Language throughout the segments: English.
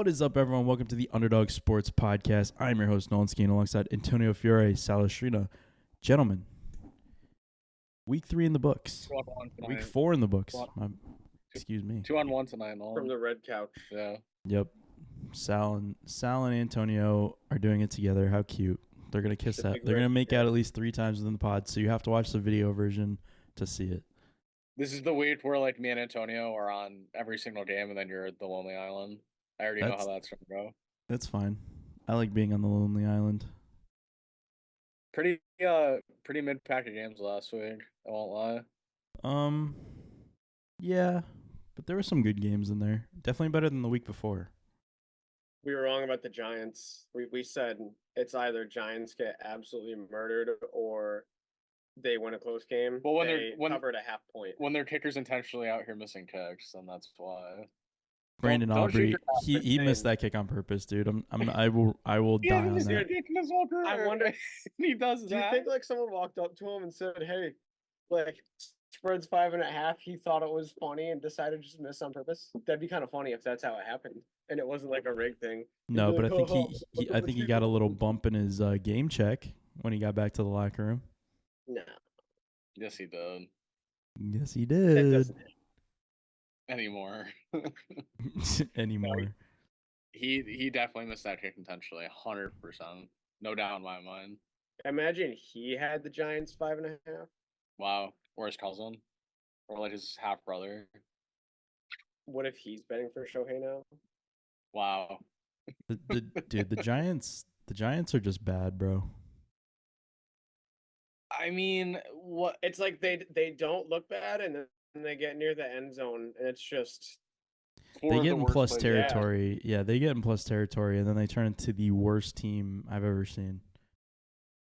What is up, everyone? Welcome to the Underdog Sports Podcast. I'm your host, Nolan Skeen, alongside Antonio Fiore, Salestrina. Gentlemen, week 3 in the books. 2-on-1 tonight. Week 4 in the books. Two- Excuse me. 2-on-1 tonight, Nolan. From the red couch. Yeah. Yep. Sal and Antonio are doing it together. How cute. They're going to kiss that. They're going to make out at least 3 times within the pod, so you have to watch the video version to see it. This is the week where, like, me and Antonio are on every single game, and then you're at the Lonely Island. I already know how that's going to go. That's fine. I like being on the Lonely Island. Pretty mid-packet games last week, I won't lie. Yeah, but there were some good games in there. Definitely better than the week before. We were wrong about the Giants. We said it's either Giants get absolutely murdered or they win a close game. Well, when they they're covered a half point. When their kicker's intentionally out here missing kicks, then that's why. Brandon Aubrey, he missed that kick on purpose, dude. I will die on that. I wonder he does do that. you think like someone walked up to him and said, "Hey, like spread's 5.5"? He thought it was funny and decided to just miss on purpose. That'd be kind of funny if that's how it happened and it wasn't like a rig thing. No, but like, I think he got a little bump in his game check when he got back to the locker room. No. Yes, he did. Yes, he did. Anymore. Anymore. He definitely missed that kick intentionally, 100%. No doubt in my mind. Imagine he had the Giants 5.5. Wow. Or his cousin. Or like his half brother. What if he's betting for Shohei now? Wow. The Giants are just bad, bro. I mean, what? It's like they don't look bad, and then they get near the end zone, and it's just they get in plus territory. Yeah, they get in plus territory, and then they turn into the worst team I've ever seen.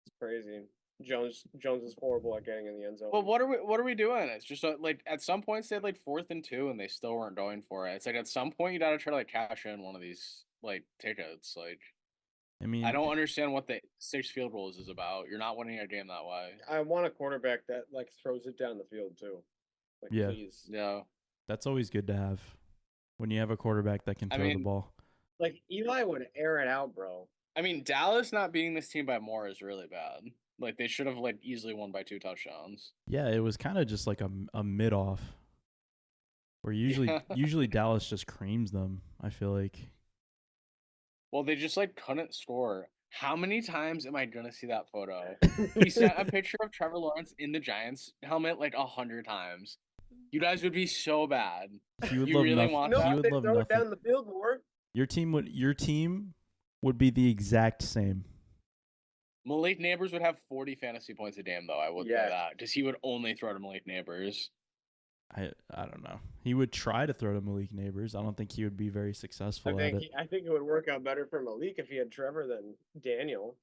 It's crazy. Jones is horrible at getting in the end zone. Well, what are we doing? It's just like at some points they had like 4th and 2, and they still weren't going for it. It's like at some point you gotta try to like cash in one of these like tickets. Like, I mean, I don't understand what the 6 field goals is about. You're not winning a game that way. I want a quarterback that like throws it down the field too. Like, yeah, please. Yeah. That's always good to have when you have a quarterback that can throw the ball. Like Eli would air it out, bro. I mean, Dallas not beating this team by more is really bad. Like they should have like easily won by 2 touchdowns. Yeah, it was kind of just like a mid off. Where usually Dallas just creams them, I feel like. Well, they just like couldn't score. How many times am I gonna see that photo? He sent a picture of Trevor Lawrence in the Giants helmet like 100 times. You guys would be so bad. He would you love really nothing. want No, that? He would they love throw nothing. it down the field more. Your team would be the exact same. Malik Neighbors would have 40 fantasy points a game, though. I would say that because he would only throw to Malik Neighbors. I don't know. He would try to throw to Malik Neighbors. I don't think he would be very successful at it. I think it would work out better for Malik if he had Trevor than Daniel.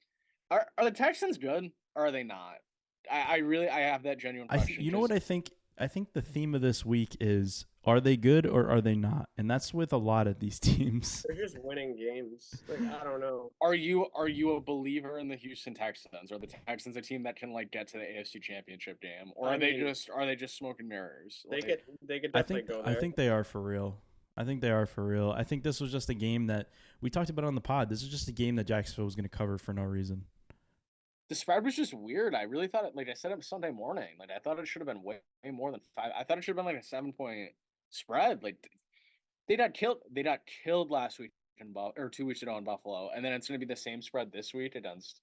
Are the Texans good or are they not? I have that genuine question. You know what I think? I think the theme of this week is, are they good or are they not? And that's with a lot of these teams. They're just winning games. Like, I don't know. Are you a believer in the Houston Texans? Are the Texans a team that can like get to the AFC Championship game, or are they just smoke and mirrors? They could definitely go there. I think they are for real. I think this was just a game that we talked about on the pod. This is just a game that Jacksonville was going to cover for no reason. The spread was just weird. I really thought it, like I said it Sunday morning. Like I thought it should have been way more than 5. I thought it should have been like a 7-point spread. Like they got killed last week or 2 weeks ago in Buffalo, and then it's going to be the same spread this week against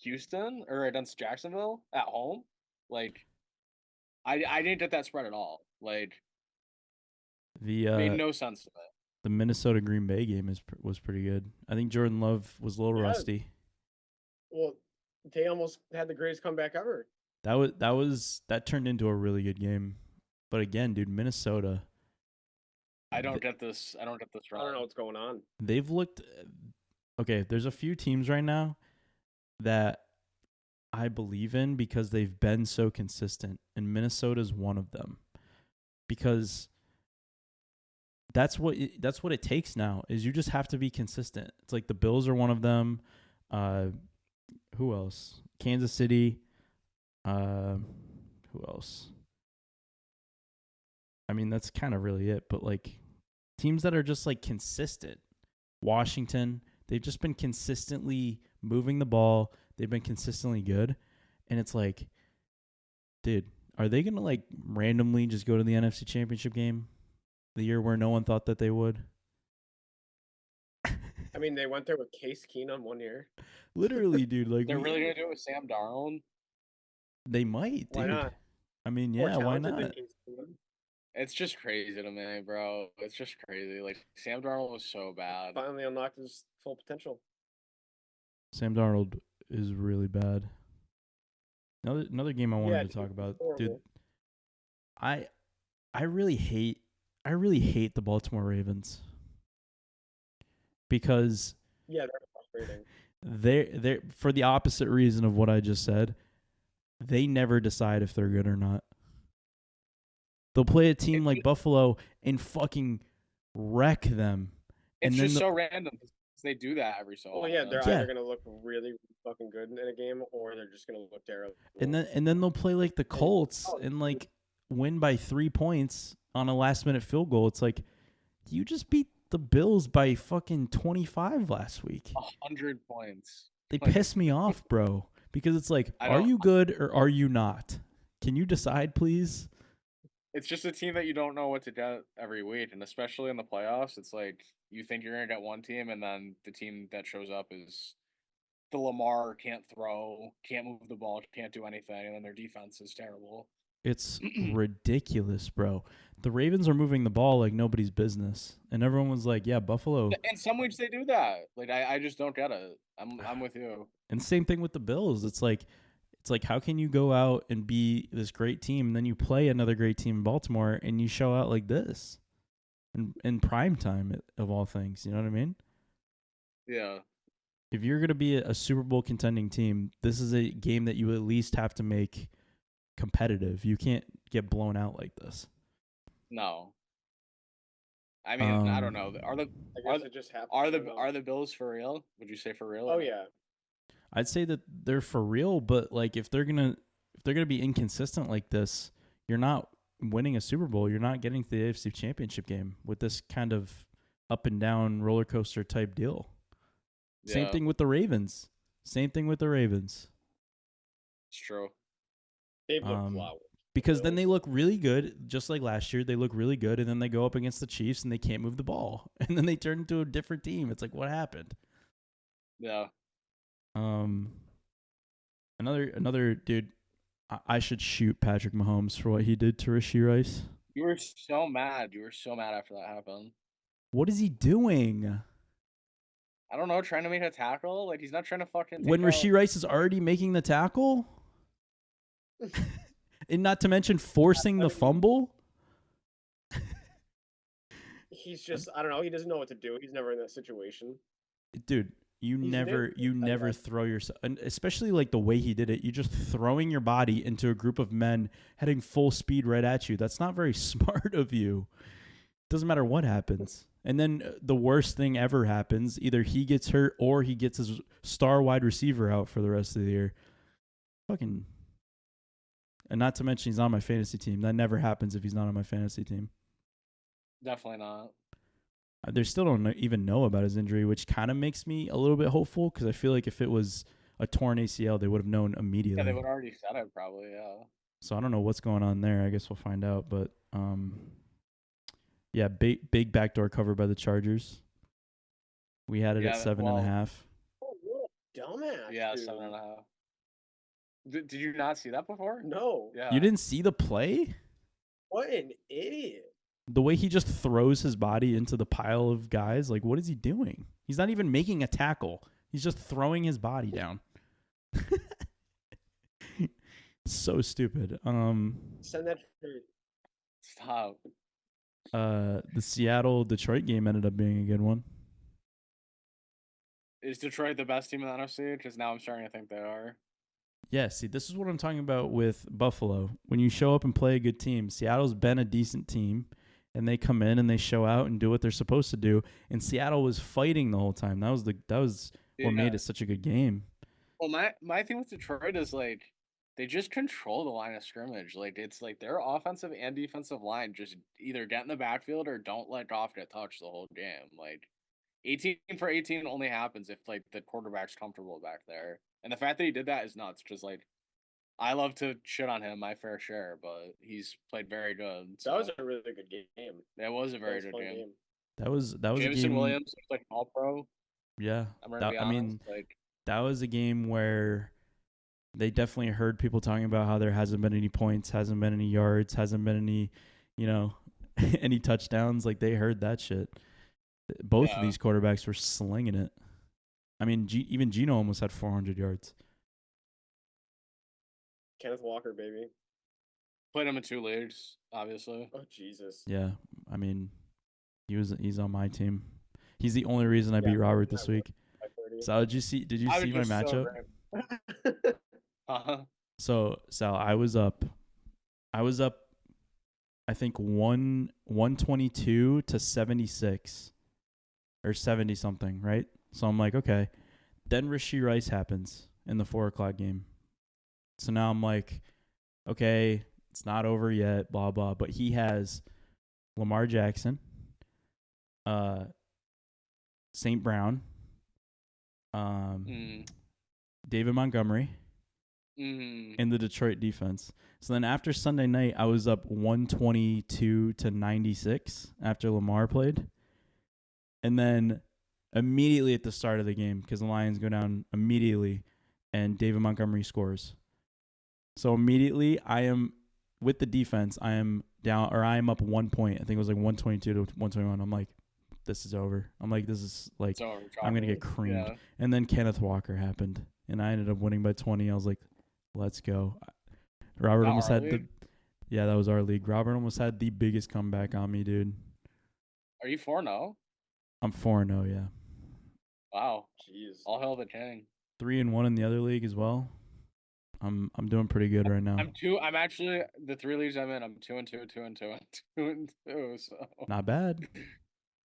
Houston or against Jacksonville at home. Like I didn't get that spread at all. Like made no sense to it. The Minnesota Green Bay game was pretty good. I think Jordan Love was a little rusty. Well, they almost had the greatest comeback ever. That turned into a really good game. But again, dude, Minnesota. I don't get this wrong. I don't know what's going on. They've looked okay. There's a few teams right now that I believe in because they've been so consistent, and Minnesota's one of them. Because that's what it takes now. Is you just have to be consistent. It's like the Bills are one of them. Who else? Kansas City. Who else? I mean, that's kind of really it. But like teams that are just like consistent. Washington. They've just been consistently moving the ball. They've been consistently good. And it's like, dude, are they going to like randomly just go to the NFC Championship game the year where no one thought that they would? I mean, they went there with Case Keenum 1 year. Literally, dude. Like They're really gonna do it with Sam Darnold. they might, Why dude. not? I mean, More yeah, why talented than not? Case Keenum. It's just crazy to me, bro. It's just crazy. Like Sam Darnold was so bad. Finally unlocked his full potential. Sam Darnold is really bad. Another game I wanted to talk he's about, dude. horrible. I really hate the Baltimore Ravens because Yeah, they're frustrating. they're for the opposite reason of what I just said. They never decide if they're good or not. They'll play a team like Buffalo and fucking wreck them. It's and then just so random. They do that every so Well, often. yeah, they're Yeah. either gonna look really fucking good in a game, or they're just gonna look terrible. and then they'll play like the Colts and like win by 3 points on a last minute field goal. It's like you just beat the Bills by fucking 25 last week. 100 points. They Like, piss me off, bro, because it's like, I are don't- you good or are you not? Can you decide, please? It's just a team that you don't know what to get every week, and especially in the playoffs, it's like you think you're gonna get one team, and then the team that shows up is the Lamar can't throw, can't move the ball, can't do anything, and then their defense is terrible. It's ridiculous, bro. The Ravens are moving the ball like nobody's business, and everyone was like, "Yeah, Buffalo." In some weeks they do that. Like I just don't get it. I'm with you. And same thing with the Bills. It's like how can you go out and be this great team, and then you play another great team in Baltimore, and you show out like this, in prime time of all things. You know what I mean? Yeah. If you're gonna be a Super Bowl contending team, this is a game that you at least have to make competitive. You can't get blown out like this. No. I mean, I don't know. I guess it just happened. Are the Bills for real? Would you say for real? Oh yeah. I'd say that they're for real, but like if they're gonna be inconsistent like this, you're not winning a Super Bowl. You're not getting to the AFC Championship game with this kind of up and down roller coaster type deal. Yeah. Same thing with the Ravens. It's true. They've looked flawed. Because then they look really good, just like last year. They look really good, and then they go up against the Chiefs and they can't move the ball, and then they turn into a different team. It's like, what happened? Yeah. Another dude. I should shoot Patrick Mahomes for what he did to Rashee Rice. You were so mad. You were so mad after that happened. What is he doing? I don't know, trying to make a tackle? Like, he's not trying to fucking When take out- Rashee Rice is already making the tackle? And not to mention forcing the fumble? He's just, I don't know. He doesn't know what to do. He's never in that situation. Dude, you He's never throw yourself, and especially like the way he did it. You're just throwing your body into a group of men heading full speed right at you. That's not very smart of you. Doesn't matter what happens. And then the worst thing ever happens. Either he gets hurt or he gets his star wide receiver out for the rest of the year. Fucking. And not to mention he's on my fantasy team. That never happens if he's not on my fantasy team. Definitely not. They still don't even know about his injury, which kind of makes me a little bit hopeful because I feel like if it was a torn ACL, they would have known immediately. Yeah, they would have already said it probably, yeah. So I don't know what's going on there. I guess we'll find out. But, yeah, big backdoor cover by the Chargers. We had it at 7.5. Oh, what a dumbass. Yeah, dude. 7.5. Did you not see that before? No. Yeah. You didn't see the play? What an idiot. The way he just throws his body into the pile of guys, like, what is he doing? He's not even making a tackle. He's just throwing his body down. So stupid. Send that trade. Stop. The Seattle-Detroit game ended up being a good one. Is Detroit the best team in the NFC? Because now I'm starting to think they are. Yeah, see, this is what I'm talking about with Buffalo. When you show up and play a good team, Seattle's been a decent team, and they come in and they show out and do what they're supposed to do. And Seattle was fighting the whole time. That was what made it such a good game. Well, my thing with Detroit is like they just control the line of scrimmage. Like it's like their offensive and defensive line just either get in the backfield or don't let Goff get touched the whole game. Like 18 for 18 only happens if like the quarterback's comfortable back there. And the fact that he did that is nuts. Just like I love to shit on him my fair share, but he's played very good. That was a really good game. That was a That very was a good fun game. game. That was a Jameson game. Williams was like all pro. Yeah, I'm gonna be honest. Like that was a game where they definitely heard people talking about how there hasn't been any points, hasn't been any yards, hasn't been any, any touchdowns. Like they heard that shit. Both of these quarterbacks were slinging it. I mean, even Geno almost had 400 yards. Kenneth Walker, baby. played him in 2 leagues, obviously. Oh Jesus. Yeah, I mean, he's on my team. He's the only reason I beat Robert this week. Sal, did you see my matchup? So Sal, I was up I think 122 to 76 or 70 something, right? So I'm like, okay. Then Rashee Rice happens in the 4:00 game. So now I'm like, okay, it's not over yet, blah blah. But he has Lamar Jackson, St. Brown, David Montgomery, and the Detroit defense. So then after Sunday night, I was up 122 to 96 after Lamar played. And then immediately at the start of the game, because the Lions go down immediately, and David Montgomery scores. So immediately I am, with the defense, I am down, or I am up 1 point. I think it was like 122 to 121. I'm like, this is over. I'm like, this is like, I'm going to get creamed. Yeah. And then Kenneth Walker happened, and I ended up winning by 20. I was like, let's go. Robert almost had yeah, that was our league. Robert almost had the biggest comeback on me, dude. Are you 4-0? I'm 4-0, yeah. Wow. Jeez. All hell the king. 3-1 in the other league as well. I'm doing pretty good right now. I'm actually the 3 leagues I'm in. I'm 2-2, 2-2, and 2-2. So not bad.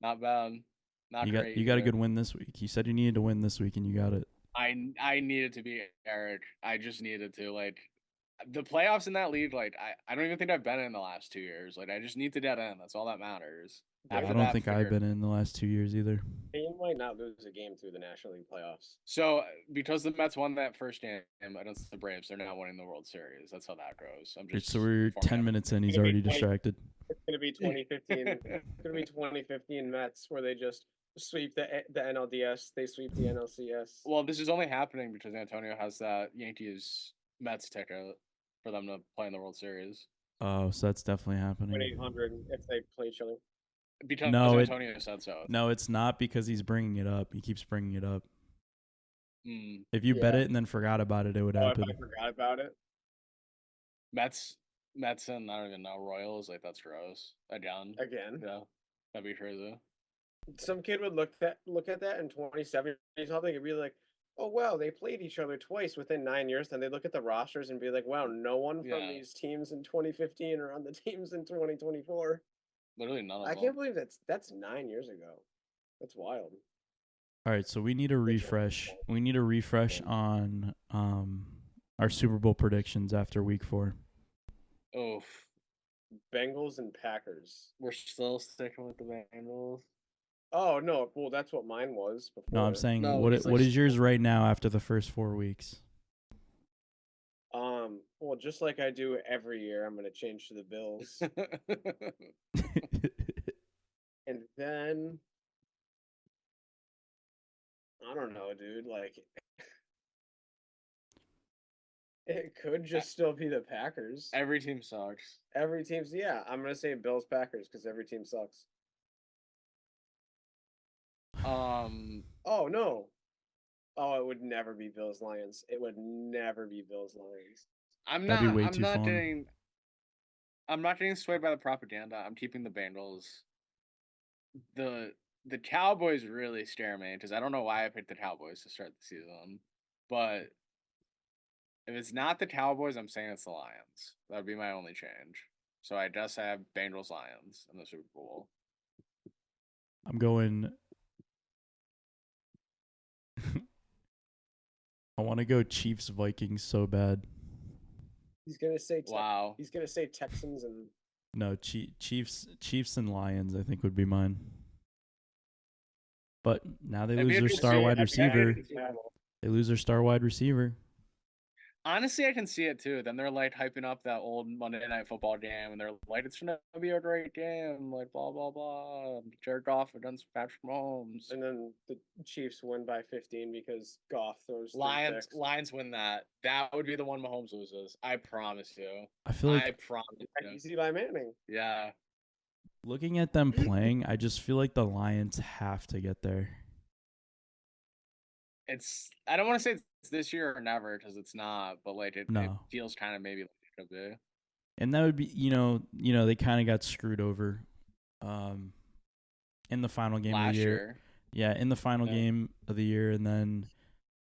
Not bad. Not great. You got a good win this week. You said you needed to win this week, and you got it. I needed to beat Eric. I just needed to like the playoffs in that league. Like I don't even think I've been in the last 2 years. Like I just need to get in. That's all that matters. I don't think I've been in the last 2 years either. They might not lose a game through the National League playoffs. So because the Mets won that first game against the Braves, they're now winning the World Series. That's how that goes. So we're 10 minutes in. He's already distracted. It's gonna be 2015. It's gonna be 2015 Mets where they just sweep the NLDS. They sweep the NLCS. Well, this is only happening because Antonio has that Yankees Mets ticket for them to play in the World Series. Oh, so that's definitely happening. 800 if they play each other. Because Antonio said so. No, it's not because he's bringing it up. He keeps bringing it up. If you bet it and then forgot about it, it would happen. If I forgot about it. Mets and I don't even know Royals. Like that's gross. Again. Yeah, that'd be crazy. Some kid would look at that in 2070 something and be like, "Oh wow, they played each other twice within 9 years." Then they look at the rosters and be like, "Wow, no one from these teams in 2015 are on the teams in 2024." Literally none of them. I can't believe that's 9 years ago. That's wild. All right, so we need a refresh. We need a refresh on our Super Bowl predictions after Week 4. Oof. Bengals and Packers. We're still sticking with the Bengals. Oh no! Well, that's what mine was before. No, I'm saying what is yours right now after the first 4 weeks? Well, just like I do every year, I'm gonna change to the Bills. And then I don't know, dude. Like, it could just still be the Packers. Every team sucks. Every team's I'm gonna say Bills Packers because every team sucks. Oh no. Oh, it would never be Bills Lions. It would never be Bills Lions. I'm not getting swayed by the propaganda. I'm keeping the Bengals. The Cowboys really scare me because I don't know why I picked the Cowboys to start the season. But if it's not the Cowboys, I'm saying it's the Lions. That would be my only change. So I just have Bengals Lions in the Super Bowl. I'm going. I want to go Chiefs Vikings so bad. He's gonna say wow. He's gonna say Texans and no Chiefs and Lions. I think would be mine. But now they That'd be lose their interesting. star wide That'd be receiver. interesting. They lose their star wide receiver. Honestly, I can see it too. Then they're like hyping up that old Monday Night Football game, and they're like, "It's gonna be a great game," like blah blah blah. Jared Goff against Patrick Mahomes. And then the Chiefs win by 15 because Goff throws three Lions picks. Lions win that. That would be the one Mahomes loses. I promise you. I feel like I promise you. Easy by Manning. Yeah. looking at them playing, I just feel like the Lions have to get there. I don't want to say it's this year or never because it's not, but like it No. feels kind of maybe like it could be. And that would be, they kind of got screwed over in the final game of Last the year. year. Yeah, in the final Yeah. game of the year, and then,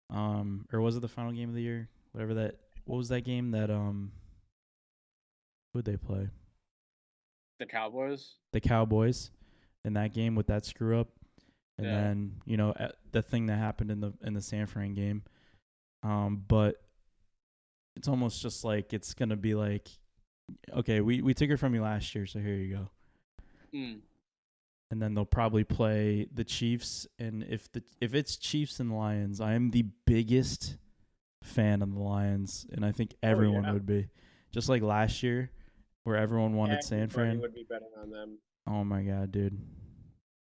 or was it the final game of the year? What was that game that, who'd they play? The Cowboys. The Cowboys in that game with that screw up. And Yeah. then, the thing that happened in the San Fran game. But it's almost just like it's going to be like, okay, we took it from you last year, so here you go. And then they'll probably play the Chiefs, and if it's Chiefs and Lions, I am the biggest fan of the Lions, and I think everyone would be. Just like last year, where everyone wanted San Fran. Would be betting on them. Oh my god, dude!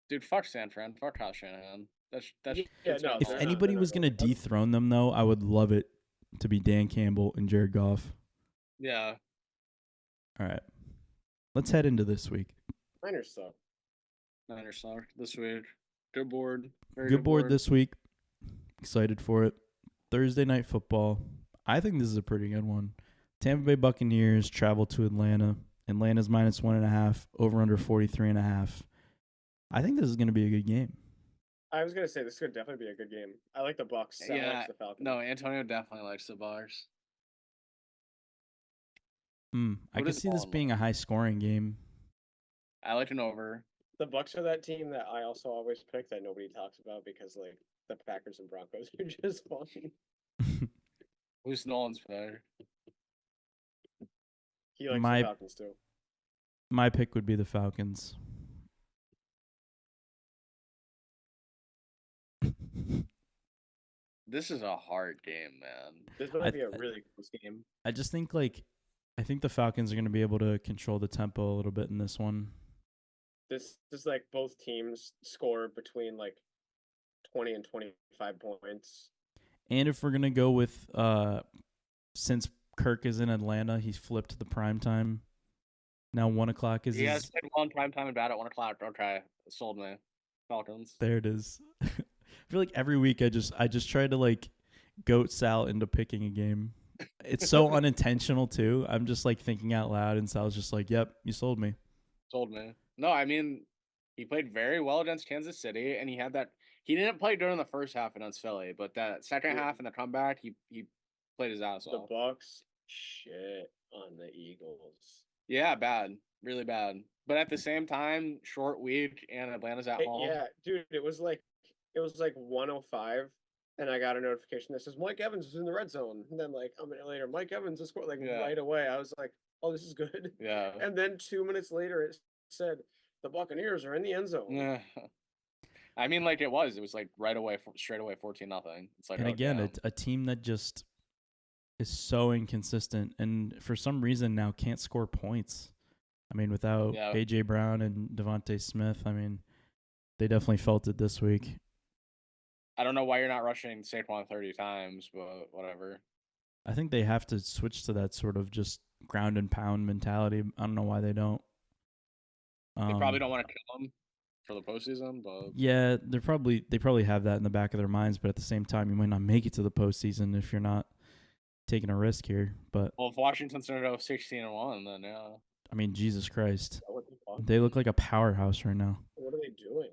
Dude, fuck San Fran, fuck Kyle Shanahan. That's no, If they're not- anybody they're was not gonna going. dethrone them, though, I would love it to be Dan Campbell and Jared Goff. Yeah. All right, let's head into this week. Niners suck. Niners suck this week. Good board. Very Good board this week. Excited for it. Thursday night football. I think this is a pretty good one. Tampa Bay Buccaneers travel to Atlanta. Atlanta's -1.5. Over under 43.5. I think this is going to be a good game. I was gonna say this could definitely be a good game. I like the Bucks. Sal likes the Falcons. No, Antonio definitely likes the Bucks. I could see this being a high scoring game. I like an over. The Bucks are that team that I also always pick that nobody talks about because like the Packers and Broncos are just fun. Who's Nolan's player? He likes the Falcons too. My pick would be the Falcons. This is a hard game, man. This might be a really close game. I just think I think the Falcons are going to be able to control the tempo a little bit in this one. This is like both teams score between like 20 and 25 points. And if we're going to go with since Kirk is in Atlanta, he's flipped the prime time. Now 1 o'clock is. He has played well in prime time and bad at 1 o'clock. Okay, sold me. Falcons. There it is. I feel like every week I just try to like goat Sal into picking a game. It's so unintentional too. I'm just like thinking out loud, and Sal's just like, "Yep, you sold me." Sold me. No, I mean, he played very well against Kansas City, and he had that. He didn't play during the first half against Philly, but that second half and the comeback, he played his ass off. The Bucks shit on the Eagles. Yeah, bad, really bad. But at the same time, short week, and Atlanta's at home. Yeah, dude, it was like 105. And I got a notification that says Mike Evans is in the red zone. And then like a minute later, Mike Evans has scored right away. I was like, oh, this is good. Yeah. And then 2 minutes later, it said the Buccaneers are in the end zone. Yeah. I mean, like it was like right away, straight away, 14-0. It's like, and again, a team that just is so inconsistent, and for some reason now can't score points. I mean, without AJ Brown and Devontae Smith, I mean, they definitely felt it this week. I don't know why you're not rushing Saquon 30 times, but whatever. I think they have to switch to that sort of just ground and pound mentality. I don't know why they don't. They probably don't want to kill him for the postseason, but yeah, they probably have that in the back of their minds. But at the same time, you might not make it to the postseason if you're not taking a risk here. But if Washington's going to go 16-1, then yeah. I mean, Jesus Christ, they look like a powerhouse right now. What are they doing?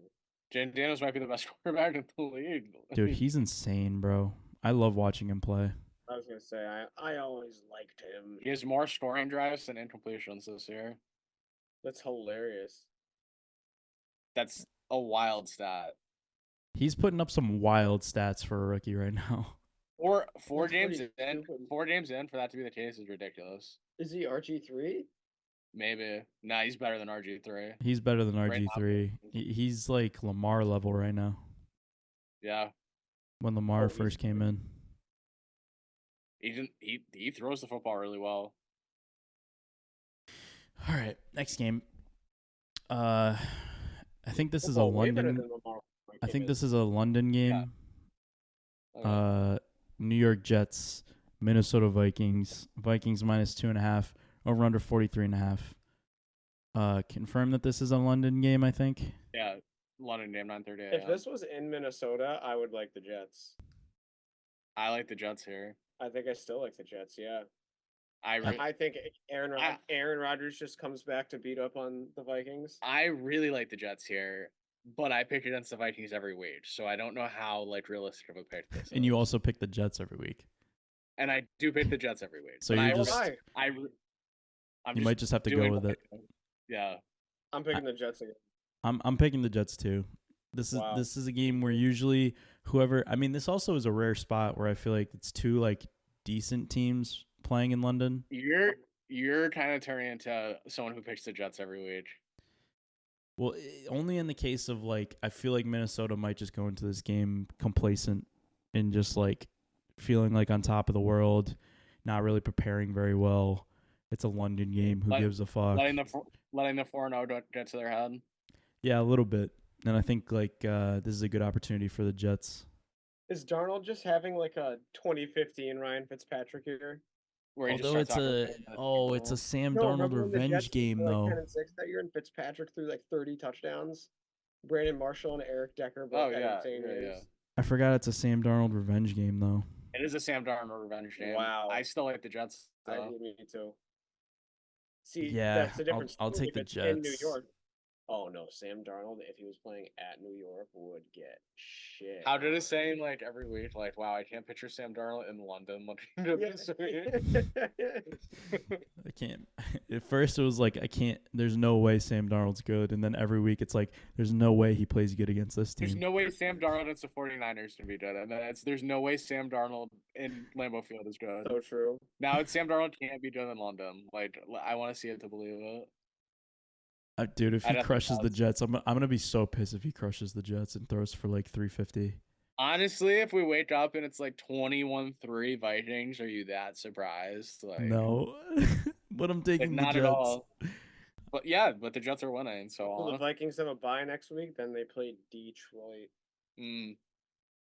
Jane Daniels might be the best quarterback in the league. Dude, he's insane, bro. I love watching him play. I was going to say, I always liked him. He has more scoring drives than incompletions this year. That's hilarious. That's a wild stat. He's putting up some wild stats for a rookie right now. Four games in for that to be the case is ridiculous. Is he RG3? Maybe. Nah, he's better than RG3. He's better than RG3. He's like Lamar level right now. Yeah. when Lamar first came in. He throws the football really well. All right, next game. I think this is a Football way better London. than Lamar I think is. this is a London game. Okay. New York Jets, Minnesota Vikings. Vikings minus 2.5. Over under 43.5. Confirm that this is a London game. I think. Yeah, London game 9:30 a.m. If this was in Minnesota, I would like the Jets. I like the Jets here. I think I still like the Jets. Yeah. I I think Aaron Rodgers just comes back to beat up on the Vikings. I really like the Jets here, but I pick against the Vikings every week, so I don't know how like realistic of a pick this And is. you also pick the Jets every week. And I do pick the Jets every week. So but you're I, just I'm you might just have to go with it. Yeah. I'm picking the Jets again. I'm picking the Jets too. This is a game where usually whoever, I mean, this also is a rare spot where I feel like it's two like decent teams playing in London. You're kind of turning into someone who picks the Jets every week. Well, only in the case of like I feel like Minnesota might just go into this game complacent and just like feeling like on top of the world, not really preparing very well. It's a London game. Who gives a fuck? Letting the 4-0 get to their head. Yeah, a little bit. And I think like this is a good opportunity for the Jets. Is Darnold just having like a 2015 Ryan Fitzpatrick year? Where Although it's a Sam Darnold revenge game though. 10-6 that year, and Fitzpatrick threw like 30 touchdowns. Brandon Marshall and Eric Decker both had insane years. I forgot it's a Sam Darnold revenge game though. It is a Sam Darnold revenge game. Wow. I still like the Jets. Me too. See, yeah, that's the difference. I'll take the Jets. In New York. Oh no, Sam Darnold, if he was playing at New York, would get shit. How did it say like every week? Like, wow, I can't picture Sam Darnold in London. I can't. At first, it was like I can't. There's no way Sam Darnold's good, and then every week it's like there's no way he plays good against this team. There's no way Sam Darnold against the 49ers can be good, and then there's no way Sam Darnold in Lambeau Field is good. So true. Now it's Sam Darnold can't be good in London. Like, I want to see it to believe it. Dude, if he crushes the Jets, I'm gonna be so pissed if he crushes the Jets and throws for like 350. Honestly, if we wake up and it's like 21-3 Vikings, are you that surprised? Like, no, but I'm taking the Jets. Not at all. But yeah, but the Jets are winning. So the Vikings have a bye next week. Then they play Detroit.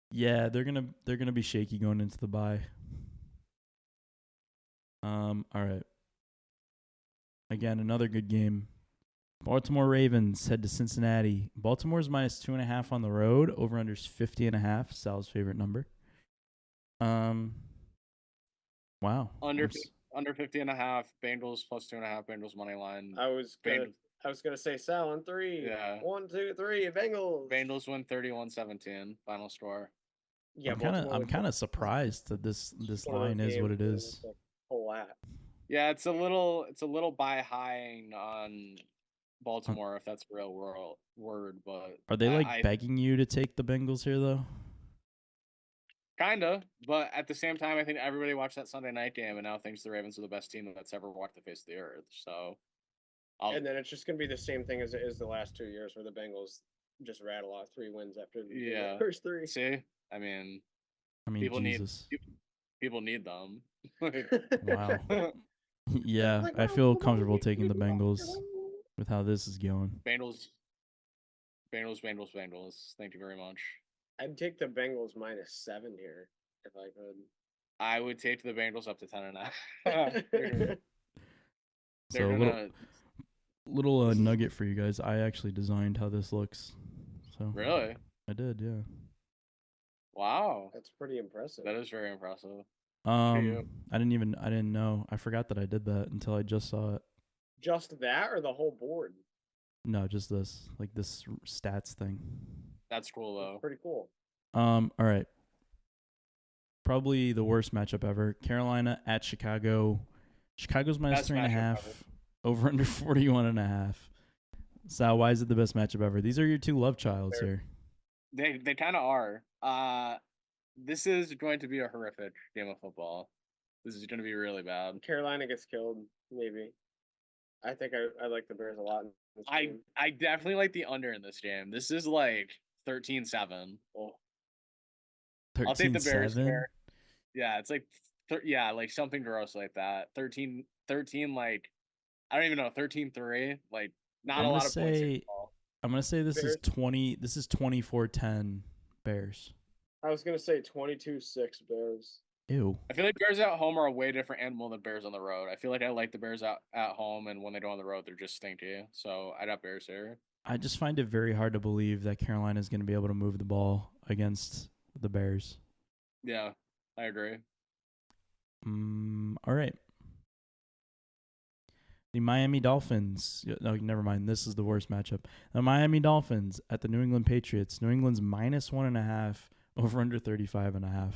Yeah, they're gonna be shaky going into the bye. All right. Again, another good game. Baltimore Ravens head to Cincinnati. Baltimore's minus 2.5 on the road. Over under's 50.5. Sal's favorite number. Wow. Under 50.5. Bengals plus 2.5. Bengals money line. I was gonna say Sal on 3. Yeah. 1, 2, 3. Bengals. Bengals win 31-17. Final score. Yeah, I'm kind of surprised that this line is what it is. Yeah, it's a little buy high on Baltimore, if that's a real word, but are they begging you to take the Bengals here though? Kinda, but at the same time, I think everybody watched that Sunday night game and now thinks the Ravens are the best team that's ever walked the face of the earth. So, and then it's just gonna be the same thing as it is the last 2 years, where the Bengals just rattle off 3 wins after the first 3. See, I mean, people need them. Wow. Yeah, I feel comfortable taking the Bengals with how this is going. Bengals. Thank you very much. I'd take the Bengals -7 here if I could. I would take the Bengals up to 10.5. So a little nugget for you guys. I actually designed how this looks. So really, I did, yeah. Wow, that's pretty impressive. That is very impressive. I didn't know. I forgot that I did that until I just saw it. Just that, or the whole board? No, just this, like this stats thing. That's cool though. That's pretty cool. All right. Probably the worst matchup ever. Carolina at Chicago. Chicago's minus 3.5. Over under 41.5. Sal, why is it the best matchup ever? These are your two love childs here. They kind of are. This is going to be a horrific game of football. This is going to be really bad. Carolina gets killed, maybe. I think I like the Bears a lot in this game. I definitely like the under in this game. This is like 13-7. Oh. I'll take the Bears 13-7? here. Yeah, it's like like something gross like that. 13 like I don't even know, 13-3, like not I'm a gonna lot of points here. say this is Bears. 24-10 Bears. I was gonna say 22-6 Bears. Ew. I feel like Bears at home are a way different animal than Bears on the road. I feel like I like the Bears at home, and when they go on the road, they're just stinky. So I'd have Bears here. I just find it very hard to believe that Carolina is going to be able to move the ball against the Bears. Yeah, I agree. All right. The Miami Dolphins. No, never mind. This is the worst matchup. The Miami Dolphins at the New England Patriots. New England's -1.5 over under 35.5.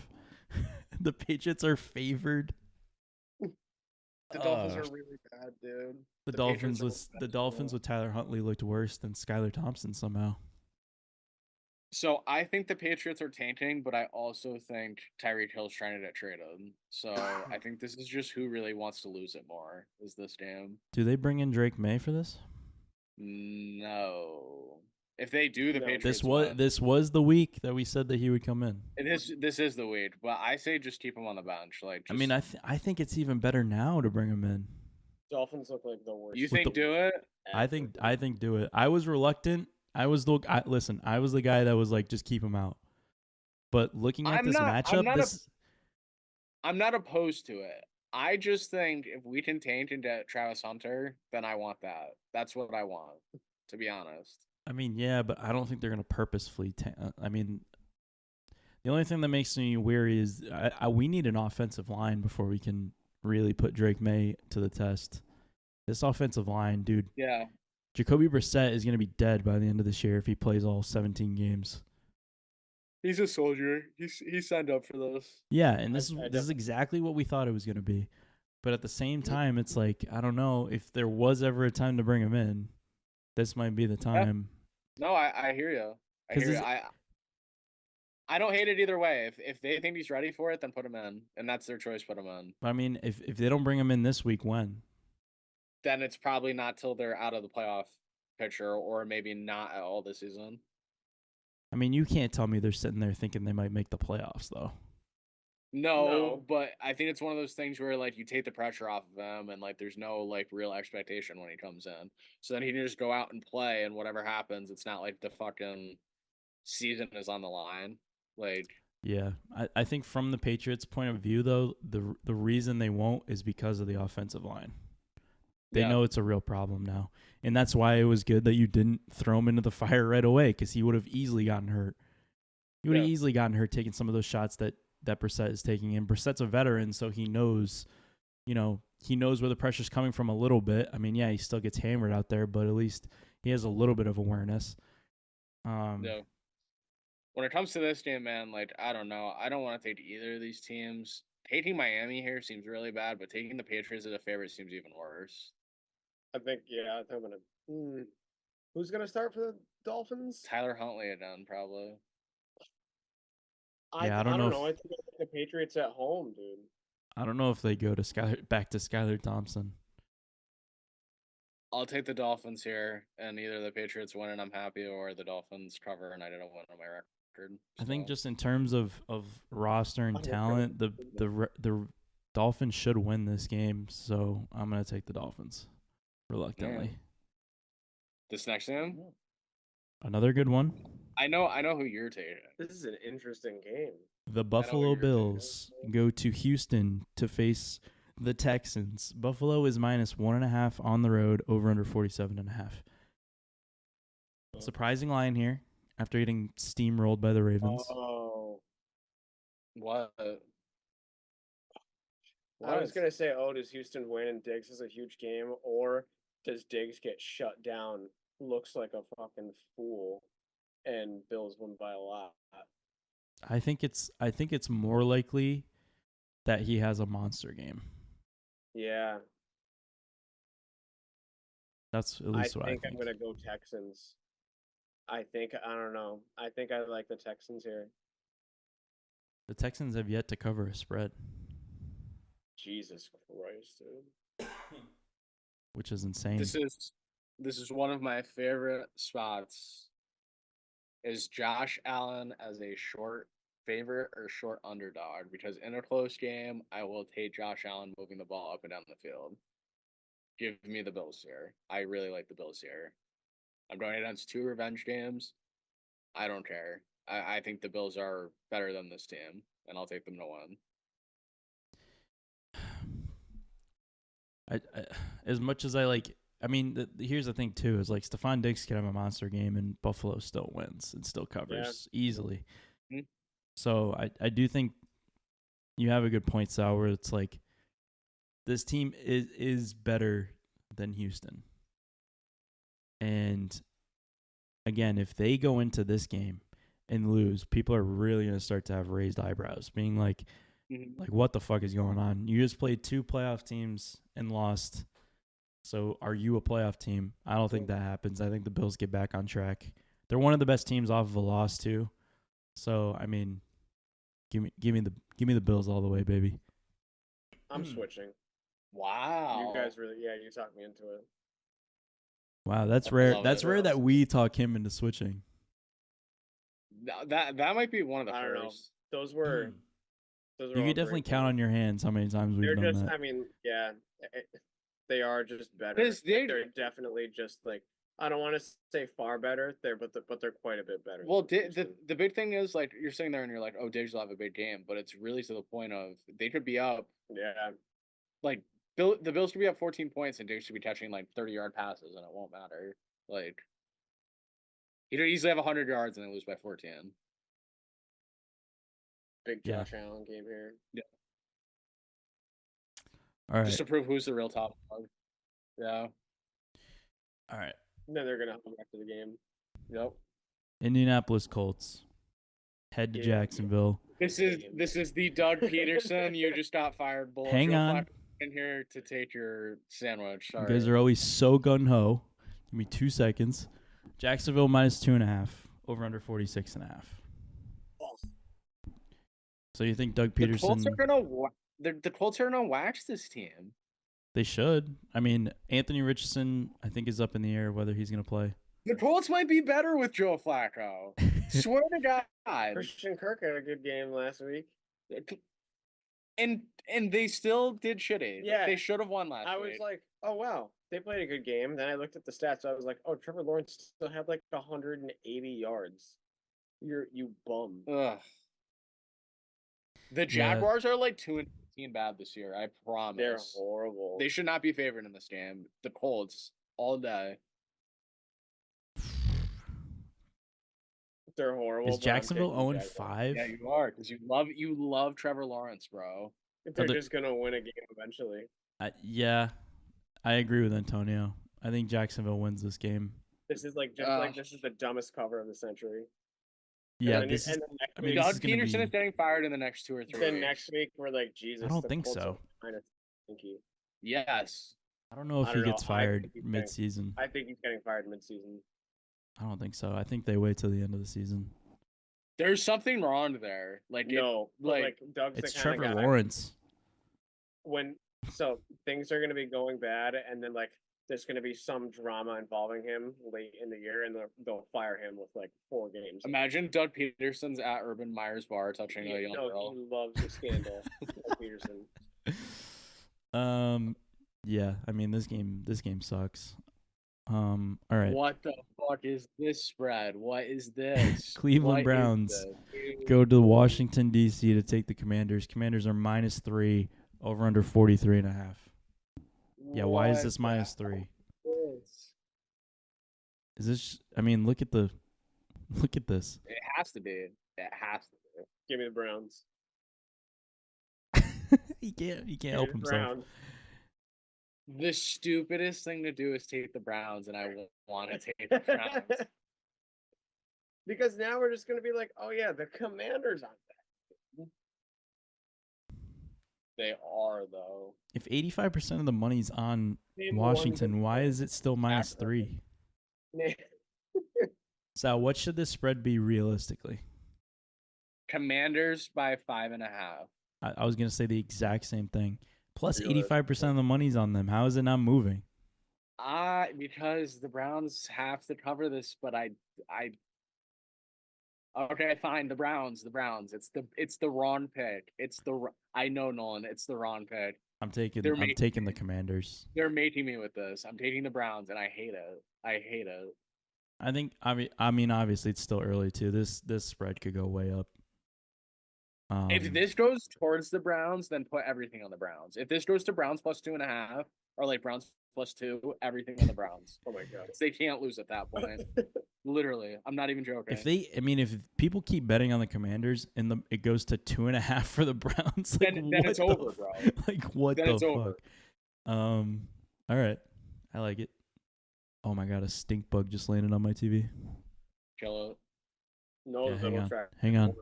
The Patriots are favored. The Dolphins are really bad, dude. The Dolphins with Tyler Huntley looked worse than Skylar Thompson somehow. So I think the Patriots are tanking, but I also think Tyreek Hill's trying to get traded. So I think this is just who really wants to lose it more is this game. Do they bring in Drake May for this? No. If they do, the No. Patriots This was the week that we said that he would come in. This is the week, but I say just keep him on the bench. Like, I mean, I think it's even better now to bring him in. Dolphins look like the worst. You think do it? I think do it. I was reluctant. I was the guy that was like, just keep him out. But looking at matchup, I'm not opposed to it. I just think if we can tank into Travis Hunter, then I want that. That's what I want, to be honest. I mean, yeah, but I don't think they're going to purposefully I mean, the only thing that makes me weary is we need an offensive line before we can really put Drake May to the test. This offensive line, dude. Yeah. Jacoby Brissett is going to be dead by the end of this year if he plays all 17 games. He's a soldier. He signed up for this. Yeah, and this is exactly what we thought it was going to be. But at the same time, it's like, I don't know, if there was ever a time to bring him in, this might be the time. Yeah. No, I hear you. I don't hate it either way. If they think he's ready for it, then put him in, and that's their choice. Put him in. I mean, if they don't bring him in this week, when? Then it's probably not till they're out of the playoff picture, or maybe not at all this season. I mean, you can't tell me they're sitting there thinking they might make the playoffs, though. No, but I think it's one of those things where like you take the pressure off of him, and like there's no like real expectation when he comes in. So then he can just go out and play, and whatever happens, it's not like the fucking season is on the line. Like, yeah, I think from the Patriots' point of view, though, the reason they won't is because of the offensive line. They know it's a real problem now, and that's why it was good that you didn't throw him into the fire right away, because he would have easily gotten hurt. He would have easily gotten hurt taking some of those shots that Brissett is taking. And Brissett's a veteran, so he knows, he knows where the pressure's coming from a little bit. I mean, yeah, he still gets hammered out there, but at least he has a little bit of awareness. Yeah. When it comes to this game, man, like, I don't know. I don't want to take either of these teams. Taking Miami here seems really bad, but taking the Patriots as a favorite seems even worse. I think I'm gonna. Who's gonna start for the Dolphins? Tyler Huntley again, probably. I don't know. I think the Patriots at home, dude. I don't know if they go to back to Skylar Thompson. I'll take the Dolphins here, and either the Patriots win and I'm happy, or the Dolphins cover and I don't win on my record. So. I think just in terms of roster and talent, the Dolphins should win this game, so I'm gonna take the Dolphins reluctantly. Yeah. This next game, another good one. I know who you're taking. This is an interesting game. The Buffalo Bills go to Houston to face the Texans. Buffalo is -1.5 on the road, over under 47.5. Surprising line here after getting steamrolled by the Ravens. Oh, what? I was gonna say, does Houston win and Diggs is a huge game, or does Diggs get shut down? Looks like a fucking fool, and Bills win by a lot. I think it's more likely that he has a monster game. Yeah. That's at least what I think. I'm going to go Texans. I don't know. I think I like the Texans here. The Texans have yet to cover a spread. Jesus Christ, dude. Which is insane. This is one of my favorite spots. Is Josh Allen as a short favorite or short underdog, because in a close game, I will take Josh Allen moving the ball up and down the field. Give me the Bills here. I really like the Bills here. I'm going against 2 revenge games. I don't care. I think the Bills are better than this team, and I'll take them to win. As much as I like, I mean, here's the thing too: is like Stephon Diggs can have a monster game, and Buffalo still wins and still covers easily. Mm-hmm. So I do think you have a good point, Sal, where it's like this team is better than Houston, and again, if they go into this game and lose, people are really going to start to have raised eyebrows, being like, like, what the fuck is going on? You just played 2 playoff teams and lost. So are you a playoff team? I don't think that happens. I think the Bills get back on track. They're one of the best teams off of a loss too. So I mean, give me the Bills all the way, baby. I'm switching. Wow. You guys really, you talked me into it. Wow, that's rare. That's rare that we talk him into switching. That might be one of the I don't know. first. Those were You can definitely count on your hands how many times we've done that. I mean, they are just better. They're definitely just like, I don't want to say far better there, but they're quite a bit better. Well, the big thing is, like, you're sitting there and you're like, oh, Diggs will have a big game, but it's really to the point of they could be up. Yeah. Like, the Bills could be up 14 points and Diggs should be catching like 30-yard passes and it won't matter. Like, he could easily have 100 yards and they lose by 14. Big Josh Allen game here. Yeah. All right. Just to prove who's the real top dog. Yeah. All right. Then they're gonna come back to the game. Yep. Indianapolis Colts head to Jacksonville. This is the Doug Peterson. You just got fired. Bull. Hang on. In here to take your sandwich. Sorry. You guys are always so gun ho. Give me 2 seconds. Jacksonville minus 2.5. Over under 46.5. So you think Doug Peterson? The Colts are gonna wax this team. They should. I mean, Anthony Richardson, I think, is up in the air whether he's gonna play. The Colts might be better with Joe Flacco. Swear to God. Christian Kirk had a good game last week. And they still did shitty. Yeah. They should have won last week. I was like, oh, wow. They played a good game. Then I looked at the stats. I was like, oh, Trevor Lawrence still had like 180 yards. You bum. Ugh. The Jaguars are like 2-15 bad this year. I promise. They're horrible. They should not be favored in this game. The Colts all day. They're horrible. Is Jacksonville 0-5? Yeah, you are, because you love Trevor Lawrence, bro. They're just gonna win a game eventually. Yeah, I agree with Antonio. I think Jacksonville wins this game. This is this is the dumbest cover of the century. Yeah, Doug Peterson is getting fired in the next 2 or 3 Then weeks. next week we're like, Jesus. I don't think so. Kind of stinky. Yes. I don't know if he gets fired mid-season. I think he's getting fired mid-season. I don't think so. I think they wait till the end of the season. There's something wrong there. Doug's it's the kind Trevor of guy Lawrence. So things are going to be going bad, and then like there's going to be some drama involving him late in the year, and they'll fire him with like 4 games. Imagine Doug Peterson's at Urban Meyer's bar touching a young girl. He loves a scandal. Doug Peterson. Yeah. I mean, this game sucks. All right. What the fuck is this spread? What is this? Cleveland Browns go to Washington D.C. to take the Commanders. Commanders are -3. Over under 43.5. Yeah, why is this -3? Is this? I mean, look at this. It has to be. It has to be. Give me the Browns. He can't help himself. Browns. The stupidest thing to do is take the Browns, and I want to take the Browns. Because now we're just going to be like, oh yeah, the Commanders aren't that. They are, though. If 85% of the money's on Washington, why is it still -3? So what should this spread be realistically? Commanders by 5.5. I was going to say the exact same thing. Plus 85% of the money's on them. How is it not moving? Because the Browns have to cover this, but Okay, fine. The Browns. It's the wrong pick. I know, Nolan. It's the wrong pick. I'm taking the Commanders. They're making me with this. I'm taking the Browns, and I hate it. I think I mean obviously it's still early too. This spread could go way up. If this goes towards the Browns, then put everything on the Browns. If this goes to Browns plus 2.5, or like Browns plus 2, everything on the Browns. Oh my god, they can't lose at that point. Literally, I'm not even joking. If people keep betting on the Commanders and it goes to 2.5 for the Browns, like then it's over, bro. Like what then the it's fuck? Over. All right, I like it. Oh my god, a stink bug just landed on my TV. Kill it. No, yeah, hang on.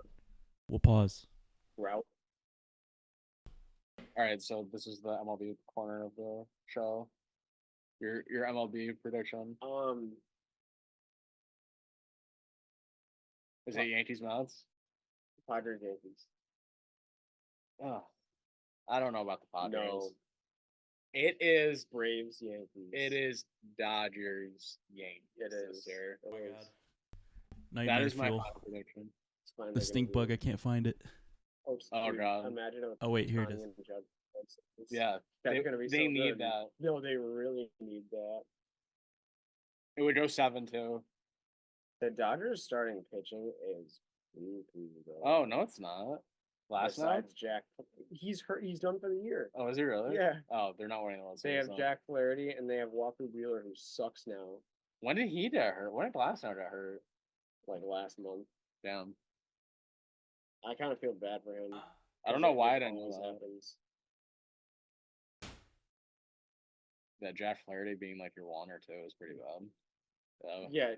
We'll pause. Route. All right, so this is the MLB corner of the show. Your MLB prediction. Is it Yankees Mets? Padres Yankees. Oh, I don't know about the Padres. No. It is Braves Yankees. It is Dodgers Yankees. It is. Sir. Oh my god. That is my final prediction. The stink bug, I can't find it. Oh god. Imagine oh wait, here it is. Yeah, that's gonna be. They need that. No, they really need that. It would go 7-2. The Dodgers starting pitching is. Oh no, it's not. Last night, Jack, he's hurt. He's done for the year. Oh, is he really? Yeah. Oh, they're not winning the World Series. They have Jack Flaherty and they have Walker Buehler, who sucks now. When did he get hurt? When did Glasnow get hurt? Like last month. Damn. I kind of feel bad for him. I don't know why I didn't know that. Happens. That Jack Flaherty being like your 1 or 2 is pretty bad. So. Yeah,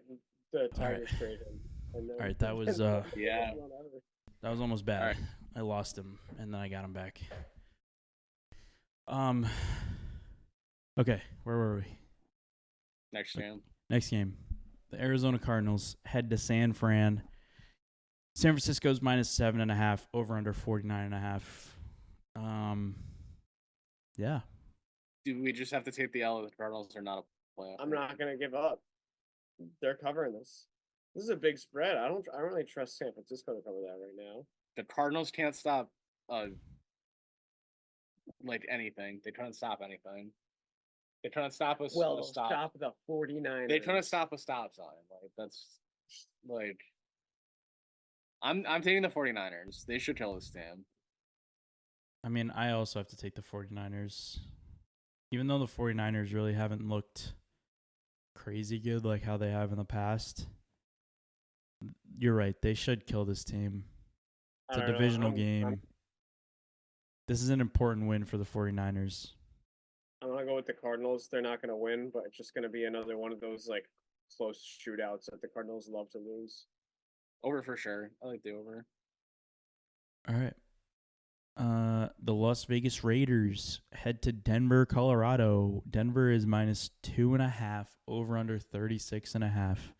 the Tigers traded him. All right, that was yeah. That was almost bad. Right. I lost him and then I got him back. Okay, where were we? Next game. The Arizona Cardinals head to San Fran. San Francisco's -7.5, over under 49.5. Yeah. Do we just have to take the L if the Cardinals are not a playoff? I'm not gonna give up. They're covering this. This is a big spread. I don't really trust San Francisco to cover that right now. The Cardinals can't stop like anything. They couldn't stop anything. They couldn't stop us. Well, stop the 49ers. They couldn't stop a stop sign. Like that's like I'm taking the 49ers. They should kill this team. I mean, I also have to take the 49ers. Even though the 49ers really haven't looked crazy good like how they have in the past. You're right. They should kill this team. It's a divisional game. This is an important win for the 49ers. I'm going to go with the Cardinals. They're not going to win, but it's just going to be another one of those like close shootouts that the Cardinals love to lose. Over for sure. I like the over. All right. The Las Vegas Raiders head to Denver, Colorado. Denver is -2.5, over under 36.5.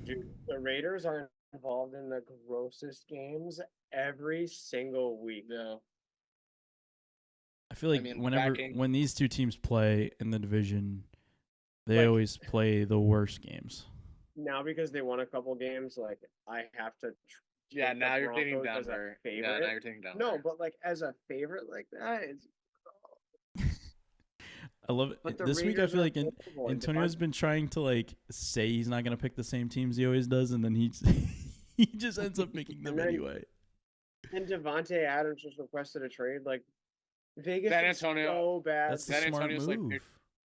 Dude, the Raiders are involved in the grossest games every single week. No. I feel like when these two teams play in the division, they always play the worst games. Now because they won a couple games, like I have to. Yeah, now you're taking Denver. Yeah, now you're taking Denver. No, but like as a favorite, like that is. I love it. This week, I feel like Antonio's been trying to like say he's not gonna pick the same teams he always does, and then he just ends up picking them anyway. And Devontae Adams just requested a trade. Like Vegas is Antonio, so bad. That's the smart move.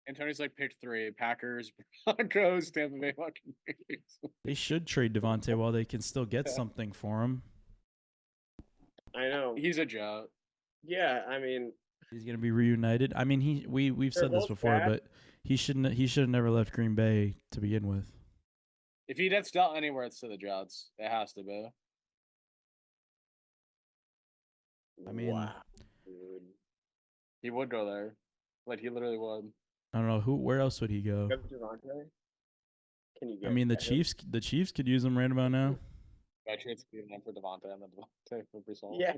Antonio's like pick 3: Packers, Broncos, Tampa Bay Buccaneers. They should trade Devontae while they can still get something for him. I know he's a joke. Yeah, I mean. He's gonna be reunited. I mean, we've said this before, but he should have never left Green Bay to begin with. If he gets dealt anywhere, it's to the Jets. It has to be. I mean, wow, dude. He would go there. Like he literally would. I don't know where else would he go? Can you get I mean, the Chiefs could use him right about now. Actually, it's one for Devontae and then Devontae for Brees. Yeah.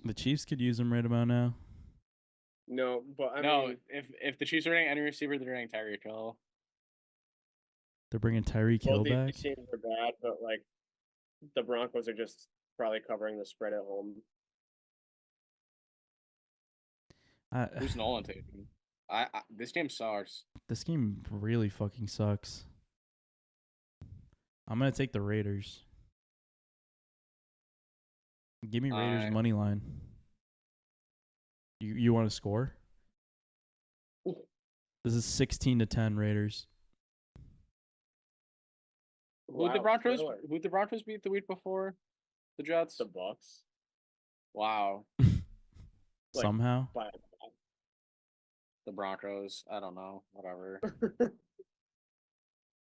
The Chiefs could use him right about now. No, but I mean, mean, if the Chiefs are getting any receiver, they're getting Tyreek Hill. They're bringing Tyreek Hill Both these back. teams are bad, but like the Broncos are just probably covering the spread at home. Who's Nolan taking? This game sucks. This game really fucking sucks. I'm gonna take the Raiders. Give me Raiders money line. You want to score? This is 16-10 Raiders. Who'd the Broncos beat the week before? The Jets? The Bucks. Wow. Somehow. The Broncos. I don't know. Whatever.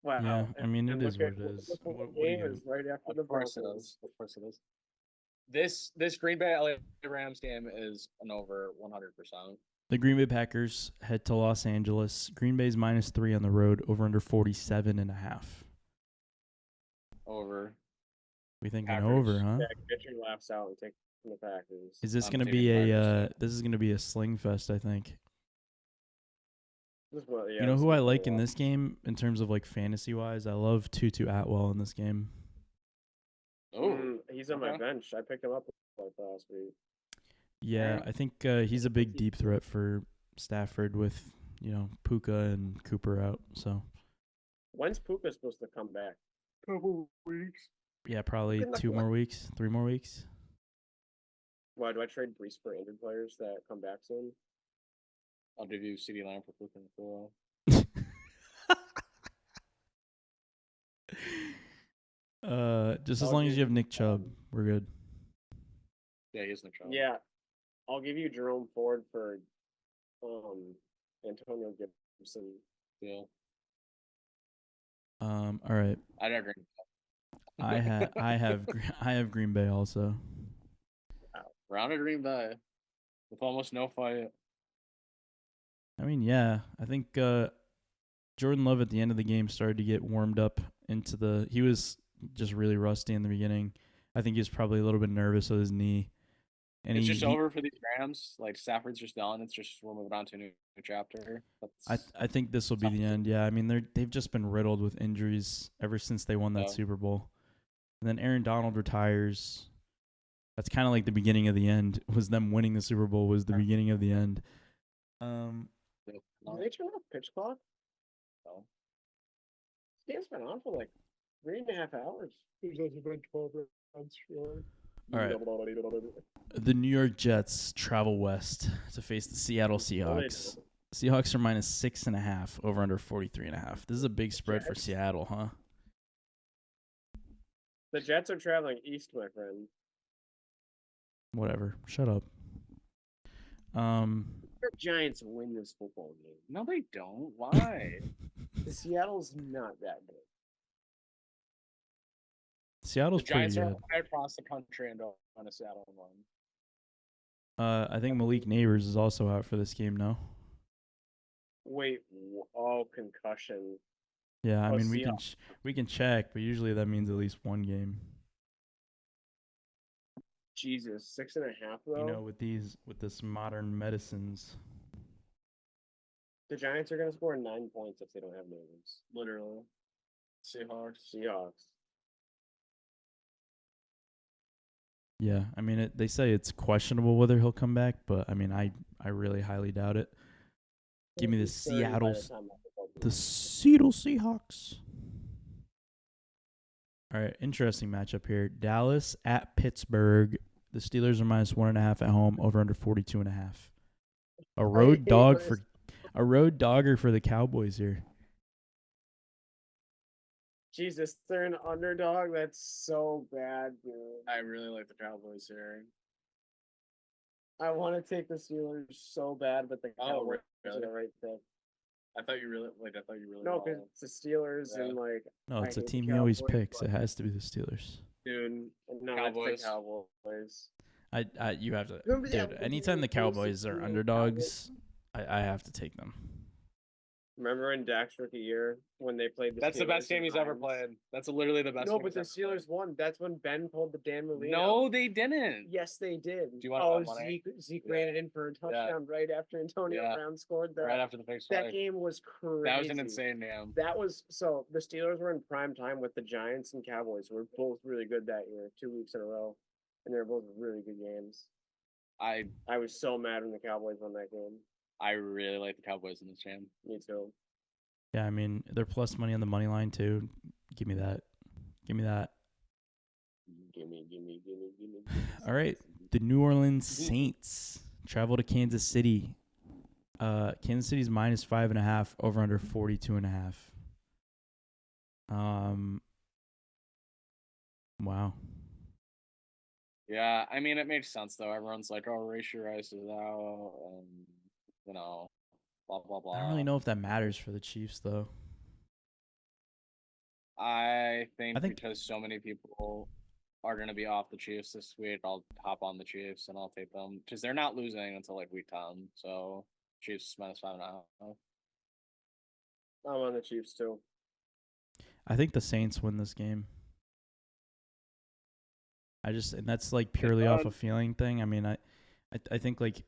Wow. Yeah, I mean, it is what it is. The What game is right after the Of course it is. Of course it is. This Green Bay LA Rams game is an over 100%. The Green Bay Packers head to Los Angeles. Green Bay's -3 on the road, over under 47.5. Over. We think Packers. an over, huh? Yeah, get your laughs out and take the Packers. Is this I'm gonna taking be Packers, this is gonna be a sling fest, I think. Yeah, You know who I like in this game in terms of like fantasy wise? I love Tutu Atwell in this game. Oh, he's on my bench. I picked him up like last week. Yeah, I think he's a big deep threat for Stafford with, Puka and Cooper out. So when's Puka supposed to come back? couple weeks. yeah, probably 2 more weeks, 3 more weeks. Why do I trade Brees for injured players that come back soon? I'll give you CD Lamb for Puka Nacua. Just as long as you have Nick Chubb, we're good. Yeah, he is Nick Chubb. Yeah, I'll give you Jerome Ford for Antonio Gibson. Yeah. All right. I agree. I have Green Bay also. Round of Green Bay with almost no fight. I mean, yeah, I think Jordan Love at the end of the game started to get warmed up into he was just really rusty in the beginning. I think he was probably a little bit nervous with his knee. And it's just over for these Rams. Like, Stafford's just done. It's just we're moving on to a new chapter. I think this will be the end. Yeah, I mean, they've just been riddled with injuries ever since they won that Super Bowl. And then Aaron Donald retires. That's kind of like the beginning of the end. Was them winning the Super Bowl was the beginning of the end. Did they turn off pitch clock? No. This game's been on for like 3.5 hours. There's only been 12 rounds. All right. The New York Jets travel west to face the Seattle Seahawks. Seahawks are -6.5, over under 43.5. This is a big spread for Seattle, huh? The Jets are traveling east, my friend. Whatever. Shut up. The Giants win this football game. No, they don't. Why? The Seattle's not that good. Seattle's the Giants pretty are good. right across the country and don't want a Seattle one. I think Malik Neighbors is also out for this game, no? Wait, concussion. Yeah, I mean we can check, but usually that means at least one game. Jesus, 6.5 though. With this modern medicines. The Giants are gonna score 9 points if they don't have names. Literally. Seahawks. Yeah, I mean they say it's questionable whether he'll come back, but I mean I really highly doubt it. Give me the Seattle Seahawks. All right, interesting matchup here. Dallas at Pittsburgh. The Steelers are -1.5 at home, over under 42.5. A road dogger for the Cowboys here. Jesus, they're an underdog. That's so bad, dude. I really like the Cowboys here. I want to take the Steelers so bad, but the Cowboys really? are the right pick. I thought you really No, because it's the Steelers and like. No, it's a hate team the he always Cowboys, picks. It has to be the Steelers. Dude, No, Cowboys. it's the Cowboys. You have to, Remember dude. Anytime the Cowboys are underdogs, I have to take them. Remember in Dak's rookie year when they played the That's the Steelers best game in he's ever Hines? played. That's literally the best. No, game but the he's ever Steelers won. That's when Ben pulled the Dan played. Marino. No, they didn't. Yes, they did. Do you want Oh, money? Zeke Yeah. ran it in for a touchdown right after Antonio Yeah. Brown scored that. Right after the big That game was crazy. That was an insane game. That was so the Steelers were in prime time with the Giants and Cowboys. Were both really good that year, 2 weeks in a row, and they were both really good games. I was so mad when the Cowboys won that game. I really like the Cowboys in this game. Me too. Yeah, I mean, they're plus money on the money line too. Give me that. Give me that. Give me. All right. The New Orleans Saints travel to Kansas City. Kansas City's minus 5.5, over under 42.5. Wow. Yeah, I mean, it makes sense though. Everyone's like, "Oh, Rashee Rice is out," and blah blah blah. I don't really know if that matters for the Chiefs though. I think because so many people are going to be off the Chiefs this week, I'll hop on the Chiefs and I'll take them because they're not losing until like week 10. So Chiefs minus 5.5. I'm on the Chiefs too. I think the Saints win this game. And that's like purely off a feeling thing. I mean, I think like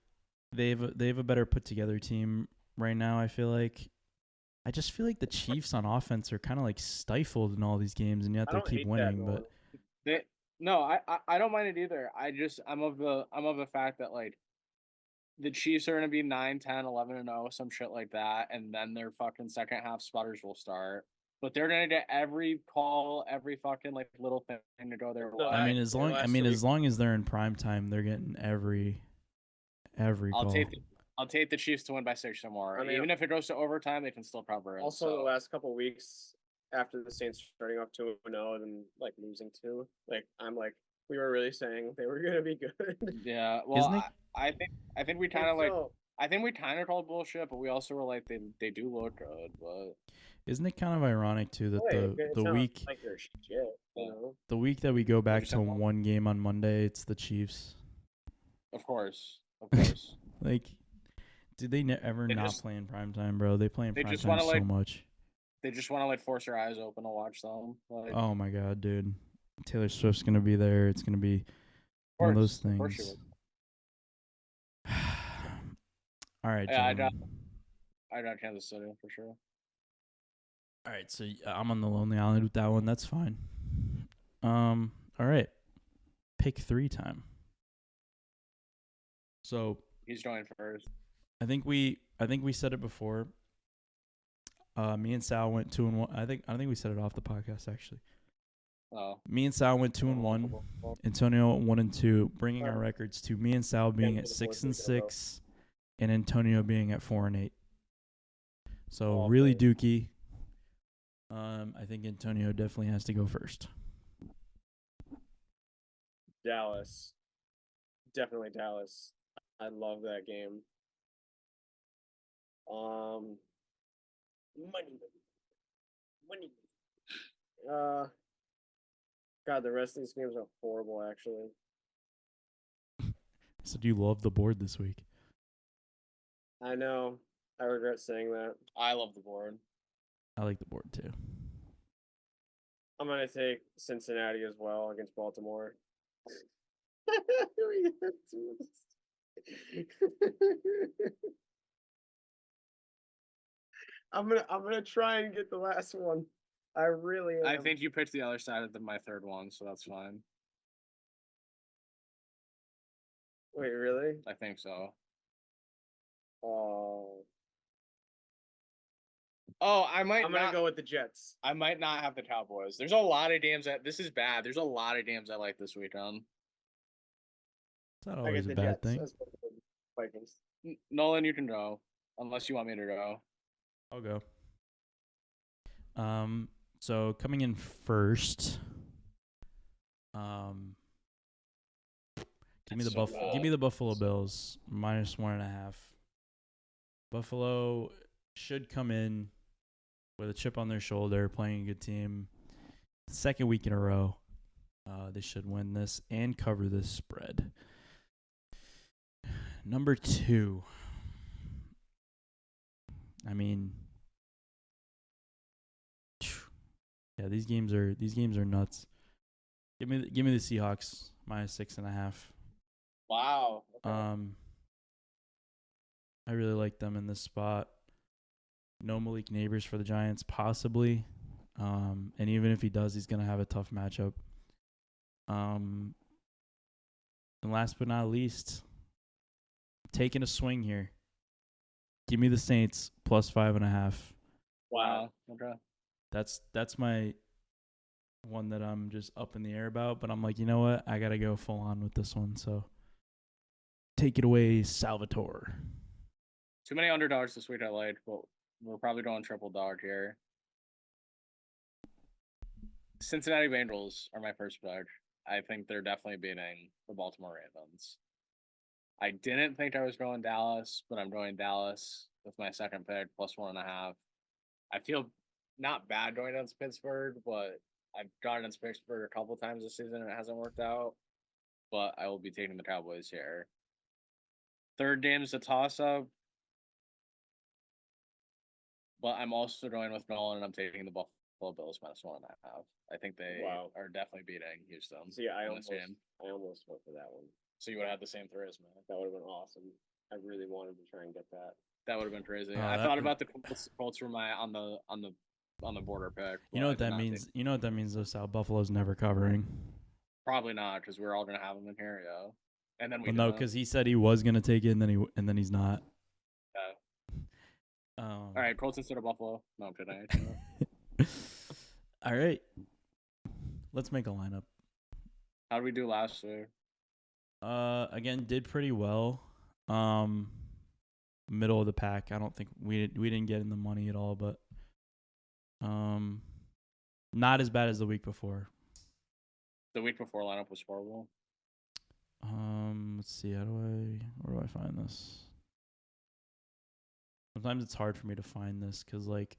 they have a better put together team right now. I just feel like the Chiefs on offense are kind of like stifled in all these games, and yet they keep winning. But I don't mind it either. I'm of the fact that like the Chiefs are going to be 9, 10, 11-0, some shit like that, and then their fucking second half sputters will start. But they're gonna get every call, every fucking like little thing to go their way. I mean, as long as they're in prime time, they're getting every call. I'll take the Chiefs to win by 6 or more. I mean, even if it goes to overtime, they can still cover it. Also, the last couple of weeks after the Saints starting off 2-0 and like losing 2, like I'm like, we were really saying they were gonna be good. Yeah, well, I think we kind of like. I think we kind of called bullshit, but we also were like they do look good, but isn't it kind of ironic too that the week like shit, the week that we go back to one game on Monday, it's the Chiefs. Of course. Like, did they ever not play in primetime, bro? They play in primetime so much. They just want to like force your eyes open to watch them. Like, oh my god, dude! Taylor Swift's gonna be there. It's gonna be one of those things. All right, yeah, I got Kansas City for sure. All right, so I'm on the Lonely Island with that one. That's fine. All right, pick 3 time. So he's going first. I think we said it before. Me and Sal went 2-1. I think we said it off the podcast actually. Oh. Me and Sal went 2-1. Antonio 1-2, bringing our records to me and Sal being at 6-6. And Antonio being at 4-8. So really dookie. I think Antonio definitely has to go first. Dallas. Definitely Dallas. I love that game. Money. God, the rest of these games are horrible actually. So do you love the board this week? I know. I regret saying that. I love the board. I like the board too. I'm going to take Cincinnati as well against Baltimore. I'm gonna try and get the last one. I really am. I think you picked the other side of my third one, so that's fine. Wait, really? I think so. Oh, I'm gonna go with the Jets. I might not have the Cowboys. There's a lot of games this is bad. There's a lot of games I like this weekend. It's not always a bad thing. Vikings. Nolan, you can go, unless you want me to go. I'll go. So coming in first, give me the Buffalo Bills minus 1.5. Buffalo should come in with a chip on their shoulder, playing a good team. Second week in a row, they should win this and cover this spread. Number 2. I mean, Yeah, these games are nuts. Give me the Seahawks -6.5. Wow. Okay. I really like them in this spot. No Malik Neighbors for the Giants, possibly. And even if he does, he's gonna have a tough matchup. And last but not least, taking a swing here. Give me the Saints +5.5. Wow. Okay. That's my one that I'm just up in the air about, but I'm like, you know what? I gotta go full on with this one. So take it away, Salvatore. Too many underdogs this week I laid, but we're probably going triple dog here. Cincinnati Bengals are my first pick. I think they're definitely beating the Baltimore Ravens. I didn't think I was going Dallas, but I'm going Dallas with my second pick +1.5. I feel not bad going against Pittsburgh, but I've gone against Pittsburgh a couple times this season and it hasn't worked out. But I will be taking the Cowboys here. Third game's a toss-up, but I'm also going with Nolan and I'm taking the Buffalo Bills -1.5. I think they are definitely beating Houston. See, I almost went for that one. So you would have had the same three as me. That would have been awesome. I really wanted to try and get that. That would have been crazy. I thought about the Colts were my on the border pick. You know what that means? You know what that means, though, Sal? Buffalo's never covering. Probably not, because we're all gonna have them in here, yeah. And then no, because he said he was gonna take it, and then he's not. Yeah. All right, Colts instead of Buffalo. No, I'm kidding. All right, let's make a lineup. How did we do last week? Again, did pretty well. Middle of the pack. I don't think we didn't get in the money at all, but not as bad as the week before. The week before lineup was horrible. Let's see. Where do I find this? Sometimes it's hard for me to find this because, like,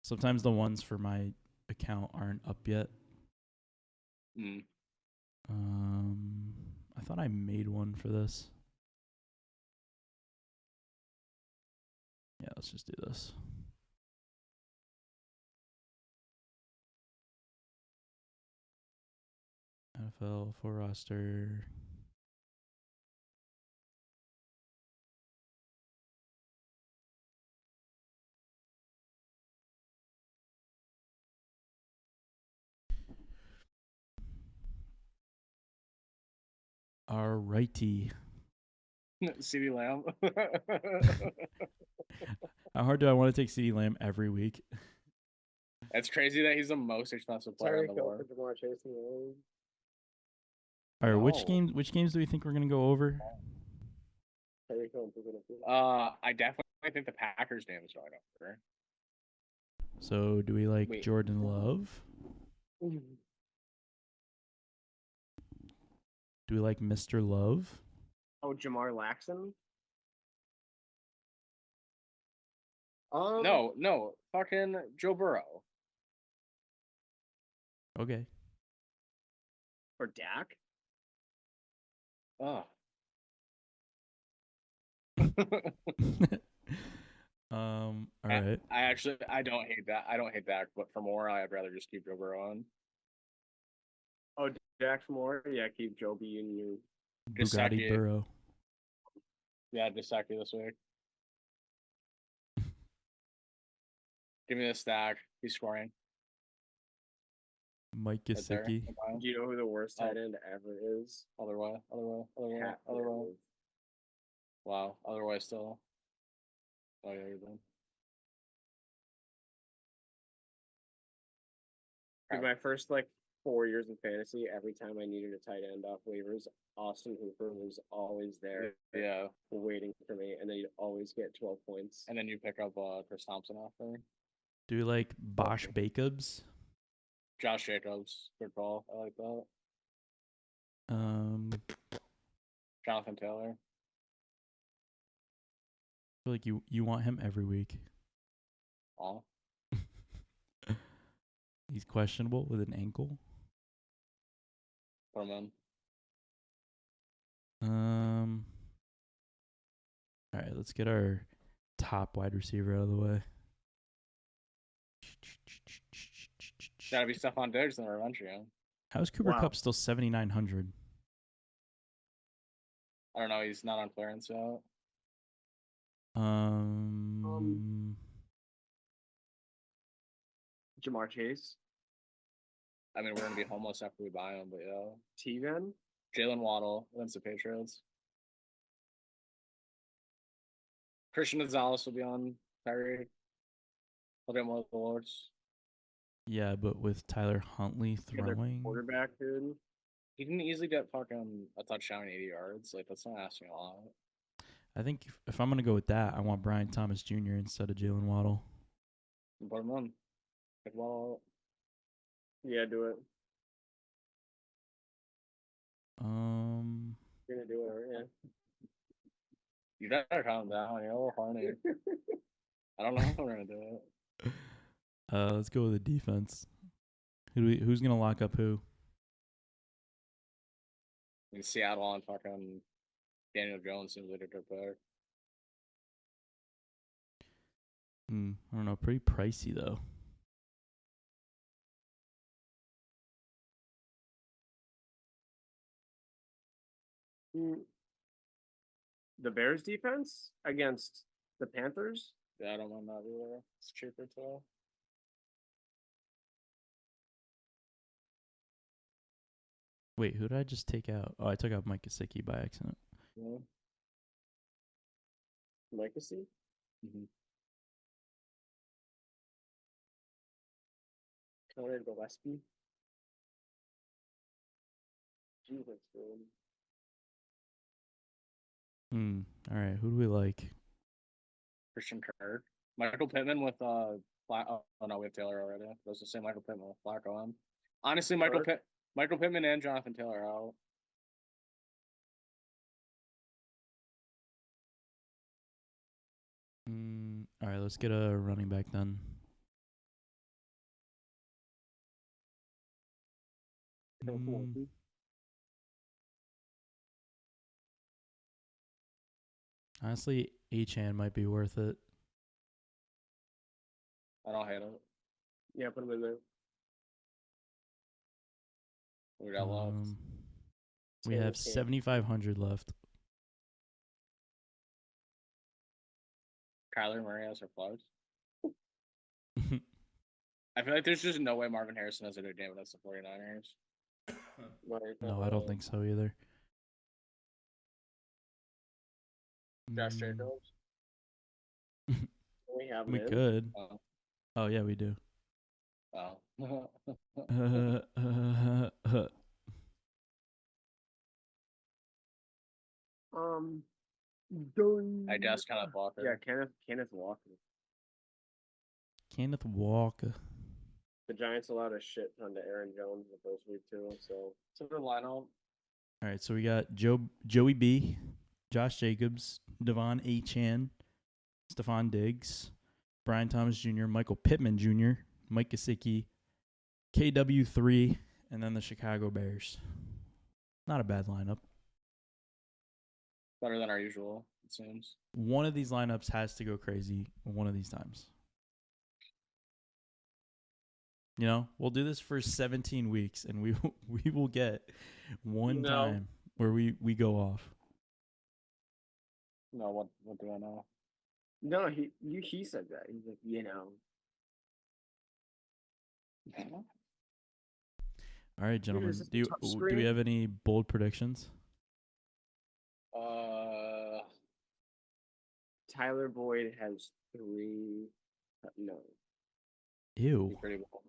sometimes the ones for my account aren't up yet. I thought I made one for this. Yeah, let's just do this. NFL full roster. Alrighty. CeeDee Lamb. How hard do I want to take CeeDee Lamb every week? It's crazy that he's the most expensive player in the world. All right, which games do we think we're gonna go over? I definitely think the Packers game is going over. So do we like Jordan Love? Do we like Mr. Love? Oh, Jamar Laxon? No, fucking Joe Burrow. Okay. Or Dak? Oh. All right. I don't hate that. I don't hate Dak, but for more, I'd rather just keep Joe Burrow on. Oh, Dak for more? Yeah, keep Joe B in your Bugatti Burrow. Yeah, Gesicki this week. Give me the stack. He's scoring. Mike Gesicki. Do you know who the worst tight end ever is? Other way. Wow. Otherwise, still. Oh, yeah, you're done. Dude, my first 4 years in fantasy, every time I needed a tight end off waivers, Austin Hooper was always there. Yeah. Waiting for me, and then you'd always get 12 points. And then you pick up Chris Thompson off there. Do you like Bosch Jacobs? Josh Jacobs. Good call. I like that. Jonathan Taylor. I feel like you want him every week. Oh. He's questionable with an ankle. Put him in. All right, let's get our top wide receiver out of the way. Gotta be Stephon Diggs in the revenge game. How is Cooper Wow. Kupp still 7,900? I don't know. He's not on clearance yet. Jamar Chase. I mean, we're gonna be homeless after we buy him, but yeah. T-Ven. Jalen Waddle against the Patriots. Christian Gonzalez will be on Tyreek. He'll get more of the Lords. Yeah, but with Tyler Huntley Other throwing, quarterback, dude. He can easily get fucking a touchdown, 80 yards. Like, that's not asking a lot. I think if I'm gonna go with that, I want Brian Thomas Jr. instead of Jalen Waddle. Put him on. Pick Waddle. Yeah, do it. You're gonna do it, right? Yeah. You better calm down. You're a little horny. I don't know if we're gonna do it. Let's go with the defense. Who's gonna lock up who? In Seattle on fucking Daniel Jones seems like a good pick. I don't know. Pretty pricey though. The Bears defense against the Panthers. Yeah, I don't mind that either. It's cheaper too. Wait, who did I just take out? Oh, I took out Mike Gesicki by accident. Yeah. Legacy. Mm-hmm. Conrad Gillespie. Jesus, dude. All right, who do we like? Christian Kirk. Michael Pittman with oh no, we have Taylor already. Those the same Michael Pittman with Flacco on. Honestly, Michael Pittman and Jonathan Taylor out. All right, let's get a running back then. Honestly, Achane might be worth it. I don't hate it. Yeah, put him in there. We got left. We have 7,500 left. Kyler Murray has her plugs. I feel like there's just no way Marvin Harrison has a good game against the 49ers. No, I don't think so either. Josh Jacobs. We have we him. could. Oh yeah, we do. Oh. I guess Kenneth Walker. Yeah, Kenneth Walker. Kenneth Walker. The Giants allowed a shit ton to Aaron Jones with those week too, so it's a good lineup. All right, so we got Joey B, Josh Jacobs, Devon Achane, Stephon Diggs, Brian Thomas Jr., Michael Pittman Jr., Mike Gesicki, KW3, and then the Chicago Bears. Not a bad lineup. Better than our usual, it seems. One of these lineups has to go crazy one of these times. You know, we'll do this for 17 weeks, and we will get one time where we go off. No, what do I know? No, he said that. He's like, you know. All right, gentlemen. Do we have any bold predictions? Tyler Boyd has 3. No. Ew. Pretty bold.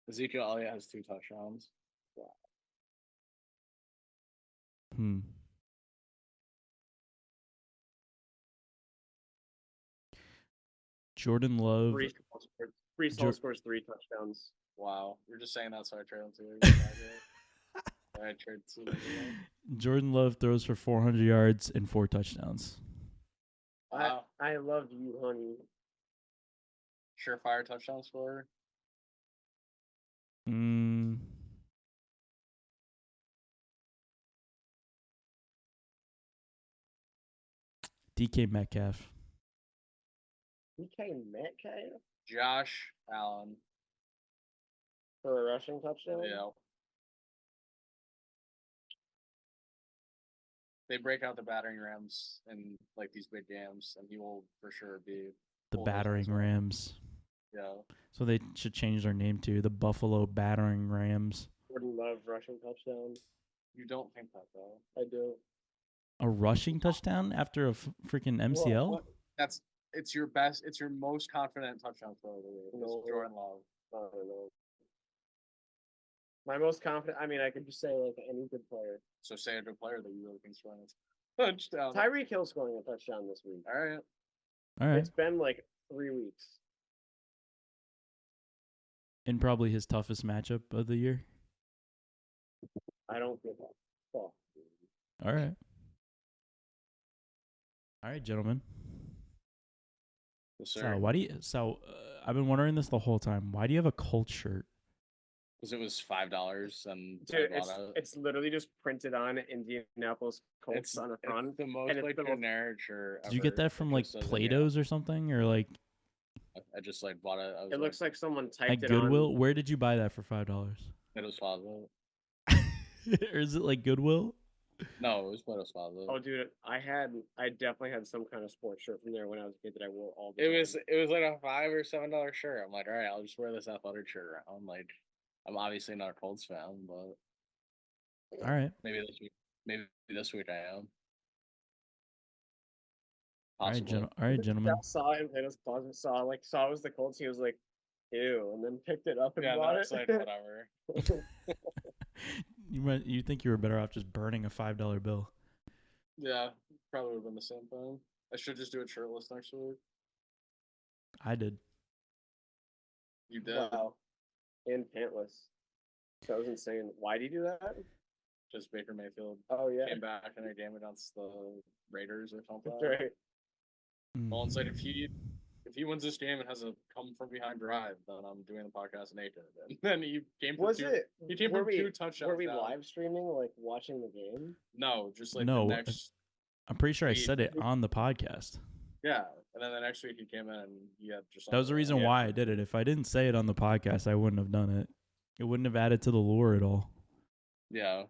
Ezekiel Elliott has 2 touchdowns. Wow. Jordan Love. Brees Hall scores 3 touchdowns. Wow. You're just saying that so I trade him to I trade 2. Jordan Love throws for 400 yards and 4 touchdowns. Wow. I love you, honey. Surefire touchdown scorer. DK Metcalf. DK Metcalf? Josh Allen. for a rushing touchdown. Yeah. They break out the battering rams in like these big games, and he will for sure be The battering Rams. Yeah. So they should change their name to the Buffalo Battering Rams. Would love rushing touchdown. You don't think that though? I do. A rushing touchdown after a freaking MCL? Well, it's your best. It's your most confident touchdown throw of the week. No, Jordan Love. I don't know. My most confident. I mean, I could just say like any good player. So say a good player that you really think's throwing a touchdown. Tyreek Hill scoring a touchdown this week. All right. All right. It's been like 3 weeks. In probably his toughest matchup of the year. I don't give a fuck. All right. All right, gentlemen. Yes, sir. I've been wondering this the whole time. Why do you have a Colts shirt? Because it was $5 and dude, it's literally just printed on Indianapolis Colts on the front. It's the most like generic shirt. Did you get that from like Plato's or something, or like? I just like bought it. It looks like someone typed at it Goodwill. on. Where did you buy that for $5? It was Plaza. Or is it like Goodwill? No, it was Plato's Plaza. Oh, dude, I definitely had some kind of sports shirt from there when I was a kid that I wore all the It time. was like a $5 or $7 shirt. I'm like, all right, I'll just wear this athletic shirt around. Like, I'm obviously not a Colts fan, but all right, maybe this week I am. All right, gentlemen. Saw it in Plato's Closet. Saw it was the Colts. He was like, "Ew," and then picked it up and bought it. Like, whatever. You think you were better off just burning a $5 bill? Yeah, probably would have been the same thing. I should just do it shirtless next week. I did. You did. Wow. And pantless. That was insane. Why did you do that? Just Baker Mayfield. Oh yeah. Came back in a game against the Raiders or something. That's right. Well, it's like if he wins this game and has a come from behind drive, then I'm doing the podcast naked. And then he came from two touchdowns. Were we live streaming, like watching the game? No, just like no. the next. I'm pretty sure I said it on the podcast. Yeah, and then the next week he came in and he had just. That was the reason why I did it. If I didn't say it on the podcast, I wouldn't have done it. It wouldn't have added to the lore at all. Yeah,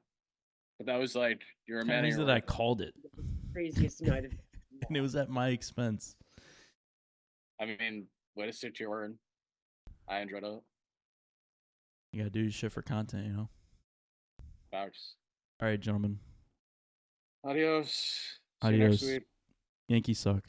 but that was like you're a man. That I called it. Craziest night of. And it was at my expense. I mean, way to stick to your word. I enjoyed it. You gotta do shit for content, you know. Facts. All right, gentlemen. Adios. Adios. See you next week. Yankees suck.